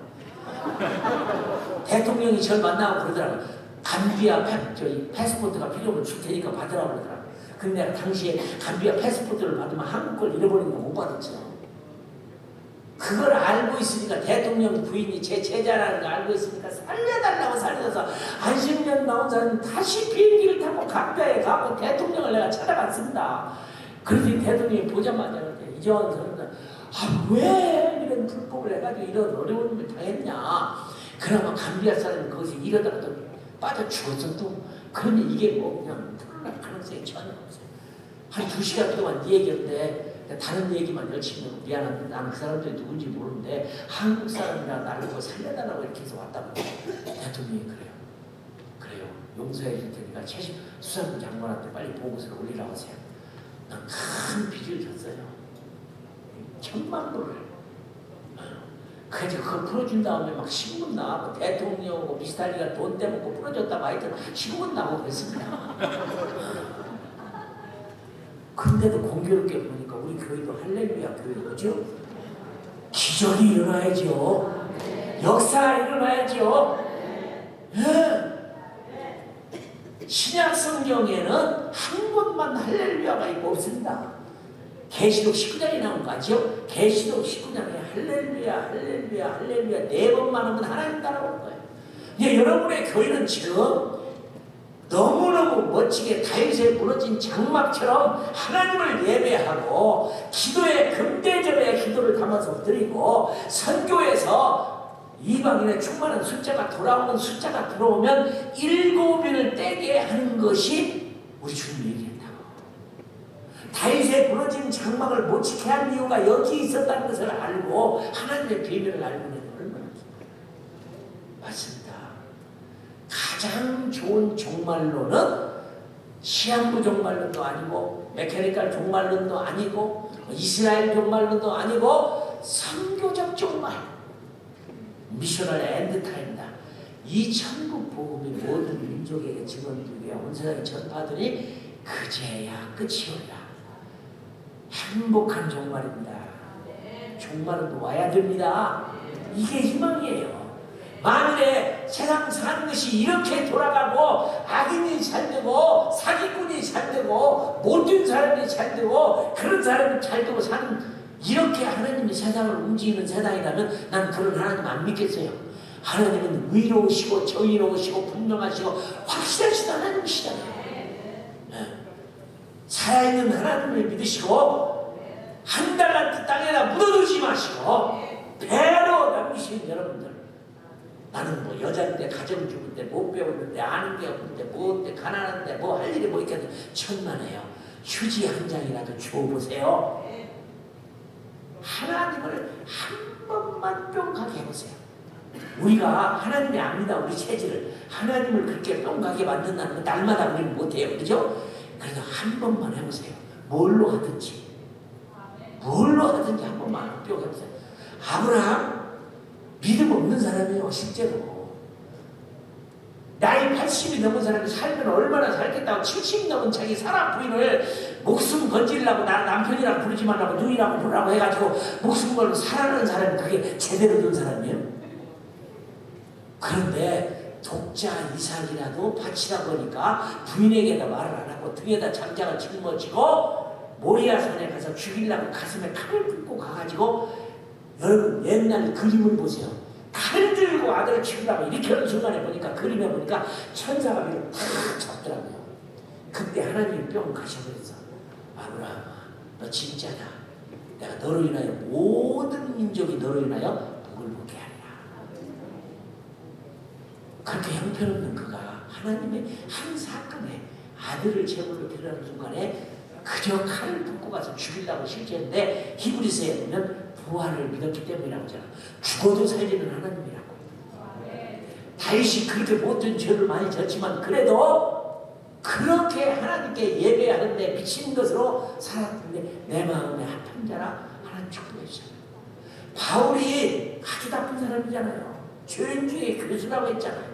대통령이 절 만나고 그러더라고요. 감비아 패스포트가 필요하면 줄 테니까 받으라고 그러더라고요. 근데 내가 당시에 감비아 패스포트를 받으면 한국 걸 잃어버리는 거 못 받았죠. 그걸 알고 있으니까 대통령 부인이 제 제자라는 걸 알고 있으니까 살려달라고 살려서 안식년 나온 사람은 다시 비행기를 타고 감비아에 가고 대통령을 내가 찾아갔습니다. 그러더니 대통령이 보자마자 이정환 선생님 왜 이런 불법을 해가지고 이런 어려운 일을 당했냐. 그나마 감비아 사람이 거기서 이러다가도 빠져 죽었어도 그러면 이게 뭐 그냥 털어날 가능성이 전혀 없어요. 한 2시간 동안 네 얘기였는데 다른 얘기만 열심히 하고 미안한데 나는 그 사람들이 누군지 모르는데 한국 사람이라 나를 뭐 살려달라고 이렇게 해서 왔다고. 대통령이 그래요. 용서해 줄 테니까 최신 수사부 장관한테 빨리 보고서를 올리라고 하세요. 난 큰 빚을 졌어요. 1000만 불을. 그래서 그걸 풀어준 다음에 막 신문 나가고 대통령하고 미스탈리가 돈 떼먹고 풀어줬다고 하여튼 신문 나오고 그랬습니다. 근데도 공교롭게 보니까 우리 교회도 할렐루야 교회죠. 기적이 일어나야죠. 역사가 일어나야죠. 예. 신약 성경에는 한 곳만 할렐루야가 있고 없습니다. 계시록 19장에 나온 거 아죠? 계시록 19장에 할렐루야 할렐루야 할렐루야 4번만 하면 하나님 따라오는 거예요. 이제 여러분의 교회는 지금 너무너무 멋지게 다윗의 무너진 장막처럼 하나님을 예배하고 기도에 금대접의 기도를 담아서 드리고 선교에서 이방인의 충만한 숫자가 돌아오는 숫자가 들어오면 7인을 떼게 하는 것이 우리 주님 얘기했다고. 다윗의 무너진 장막을 못 지게 한 이유가 여기 있었다는 것을 알고 하나님의 비밀을 알고 있는 얼마나 맞습니다. 가장 좋은 종말론은 시한부 종말론도 아니고 메케니컬 종말론도 아니고 이스라엘 종말론도 아니고 선교적 종말, 미셔널 엔드타임이다. 이 천국 복음이 모든 민족에게 증언되기 위해 온 세상에 전파하더니 그제야 끝이오리라. 행복한 종말입니다. 종말은 와야 됩니다. 이게 희망이에요. 만일에 세상 사는 것이 이렇게 돌아가고 악인이 잘되고 사기꾼이 잘되고 못된 사람이 잘되고 그런 사람이 잘되고 사는 이렇게 하나님이 세상을 움직이는 세상이라면 난 그런 하나님 안 믿겠어요. 하나님은 의로우시고 정의로우시고 분명하시고 확실하신 하나님이시잖아요. 살아있는 하나님을 믿으시고 한 달란트 땅에다 묻어두지 마시고 배로 남기신 여러분들, 나는 뭐 여자인데 가정 주부인데 못 배웠는데 아는 게 없는데 뭐인데 가난한데 뭐 할 일이 뭐 있겠는데 천만에요. 휴지 한 장이라도 주워보세요. 하나님을 한 번만 뿅 가게 해보세요. 우리가 하나님이 압니다. 우리 체질을 하나님을 그렇게 뿅 가게 만든다는 건 날마다 우리는 못해요. 그죠? 그래도 한 번만 해보세요. 뭘로 하든지 한 번만 뿅 해보세요. 아브라함 믿음 없는 사람이에요. 실제로 나이 80이 넘은 사람이 살면 얼마나 살겠다고 70 넘은 자기 사람 부인을 목숨 건지려고 나 남편이라고 부르지 말라고 누이라고 부르라고 해가지고 목숨 걸고 살아가는 사람이 그게 제대로 된 사람이에요. 그런데 독자 이삭이라도 바치다 보니까 부인에게다 말을 안 하고 등에다 장작을 짊어지고 모리아산에 가서 죽이려고 가슴에 칼을 뚫고 가가지고, 여러분 옛날 그림을 보세요. 칼 들고 아들을 죽이려고 이렇게 하는 순간에 보니까 그림에 보니까 천사가 위로 탁 잡더라고요. 그때 하나님이 뿅 가셔버렸어. 아브라함아, 너 진짜다. 내가 너로 인하여 모든 민족이 너로 인하여 복을 보게 하리라. 그렇게 형편없는 그가 하나님의 한 사건에 아들을 제물로 드리는 순간에 그저 칼을 붓고 가서 죽이려고 실제인데 히브리서에 보면 부활을 믿었기 때문이라고 하잖아. 죽어도 살리는 하나님이라고. 다윗이 그렇게 못된 죄를 많이 졌지만 그래도 그렇게 하나님께 예배하는데 미친 것으로 살았는데 내 마음에 합한 자라 하나님 축복해 주잖아요. 바울이 아주 나쁜 사람이잖아요. 죄인 중에 교수라고 했잖아요.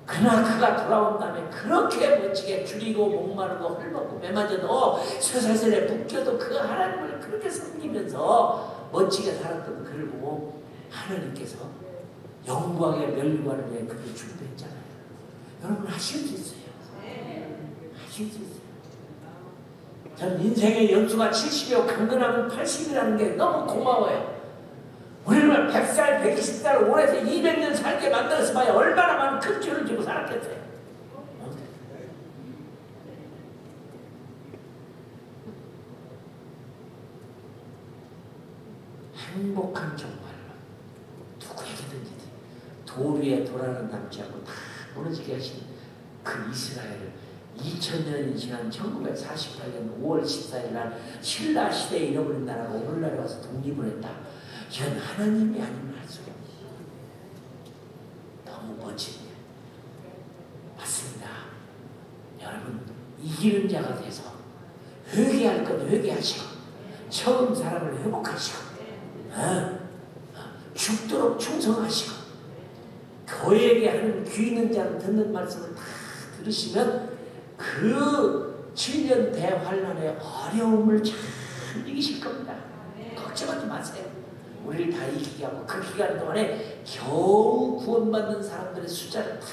그러나 그가 돌아온 다음에 그렇게 멋지게 줄이고 목마르고 헐벗고 매맞아도 쇠사슬에 묶여도 그 하나님을 그렇게 섬기면서 멋지게 살았던 그를 보고 하나님께서 영광의 멸관을 위해 그를 준비했잖아요. 여러분 하실 수 있어요. 하실 수 있어요. 전 인생의 연수가 70이고 강건하면 80이라는 게 너무 고마워요. 우리는 100살, 120살, 오래서 200년 살게 만들어서 봐야 얼마나 많은 큰 죄를 지고 살았겠어요. 행복한 종말로 누구에게든지 돌 위에 돌아는 남지 않고 다 무너지게 하신 그 이스라엘을 2000년이 지난 1948년 5월 14일 날 신라 시대에 잃어버린 나라가 오늘날에 와서 독립을 했다. 이건 하나님이 아니면 할 수가 없어요. 너무 멋진 일. 맞습니다. 여러분 이기는 자가 돼서 회개할 건 회개하시고 처음 사람을 회복하시고 죽도록 충성하시고 교회에게 하는 귀 있는 자는 듣는 말씀을 다 들으시면 그 7년 대환란의 어려움을 잘 이기실 겁니다. 걱정하지 마세요. 우리를 다 이기게 하고 그 기간 동안에 겨우 구원받는 사람들의 숫자를 다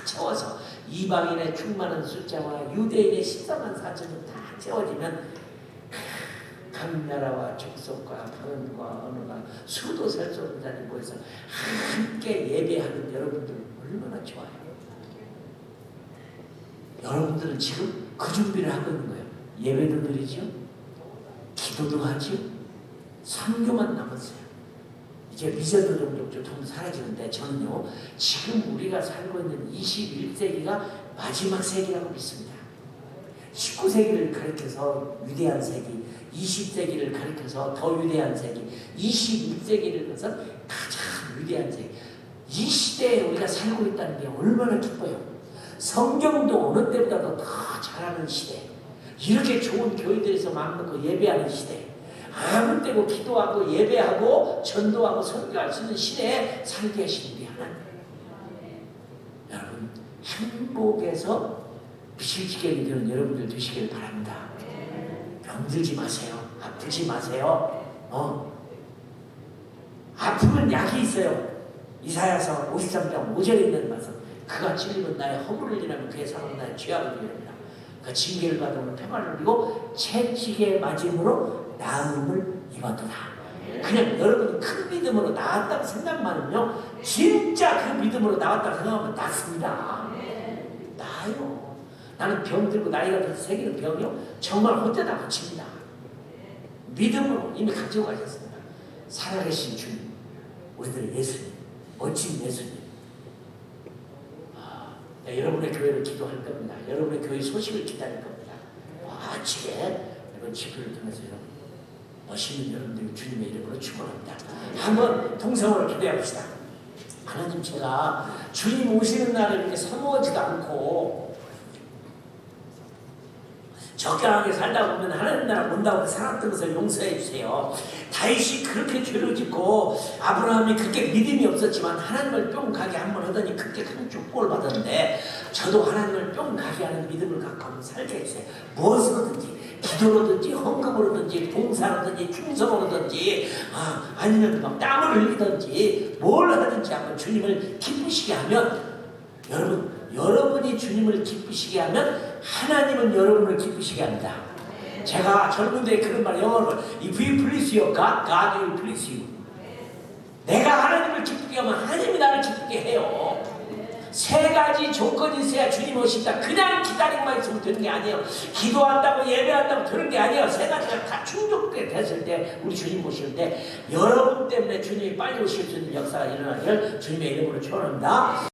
채워서 이방인의 충만한 숫자와 유대인의 14만 4천은 다 채워지면 각 나라와 족속과 방언과 언어가 수도 셀 수 없는 자리 모여서 함께 예배하는 여러분들 얼마나 좋아요. 여러분들은 지금 그 준비를 하고 있는 거예요. 예배도 드리죠, 기도도 하죠, 선교만 남았어요. 이제 미전도 종족 좀 사라지는데 저는요, 지금 우리가 살고 있는 21세기가 마지막 세기라고 믿습니다. 19세기를 가리켜서 위대한 세기, 20세기를 가리켜서 더 위대한 세기, 21세기를 가서 가장 위대한 세기. 이 시대에 우리가 살고 있다는 게 얼마나 기뻐요. 성경도 어느 때보다도 더 잘하는 시대, 이렇게 좋은 교회들에서 마음먹고 예배하는 시대, 아무 때고 기도하고 예배하고 전도하고 선교할 수 있는 시대에 살게 하시는 우리 하나님. 여러분, 행복에서 빛을 지게 되는 여러분들 되시길 바랍니다. 병들지 마세요. 아프지 마세요. 아픔은 약이 있어요. 이사야서 53장 5절에 있는 말씀, 그가 찔리면 나의 허물을 인하면 그의 상은 나의 죄악을 인합니다. 그 징계를 받으면 평안을 누리고 채찍에 맞음으로 나음을 입었도다. 그냥 여러분 큰 믿음으로 나았다고 생각만은요, 진짜 그 믿음으로 나왔다고 생각하면 낫습니다. 나아요. 나는 병들고 나이가 들어서 생기는 병이요, 정말 혼자다 고칩니다. 믿음으로 이미 가지고 가셨습니다. 살아계신 주님, 우리들의 예수님, 멋진 예수님. 여러분의 교회를 기도할 겁니다. 여러분의 교회 소식을 기다릴 겁니다. 아침에 이번 집회를 통해서 여러분, 멋있는 여러분들이 주님의 이름으로 축원합니다. 한번 통성으로 기도해 봅시다. 하나님, 제가 주님 오시는 날을 이렇게 사모하지도 않고 적당하게 살다 보면 하나님 나라 온다고 살았던 것을 용서해 주세요. 다윗이 그렇게 죄를 짓고 아브라함이 그렇게 믿음이 없었지만 하나님을 뿅 가게 한번 하더니 그렇게 큰 축복을 받았는데, 저도 하나님을 뿅 가게 하는 믿음을 갖고 한번 살게 해주세요. 무엇으로든지, 기도로든지 헌금으로든지 봉사로든지 충성으로든지 아니면 막 땀을 흘리든지 뭘 하든지 한번 주님을 기쁘시게 하면, 여러분이 주님을 기쁘시게 하면 하나님은 여러분을 기쁘시게 합니다. 제가 젊은데 그런 말 영어로 If you please your God, God will please you. 내가 하나님을 기쁘게 하면 하나님이 나를 기쁘게 해요. 세 가지 조건이 있어야 주님 오신다. 그냥 기다리고만 있으면 되는 게 아니에요. 기도한다고 예배한다고 되는 게 아니에요. 세 가지가 다 충족되게 됐을 때 우리 주님 오시는데, 여러분 때문에 주님이 빨리 오실 수 있는 역사가 일어나길 주님의 이름으로 축원합니다.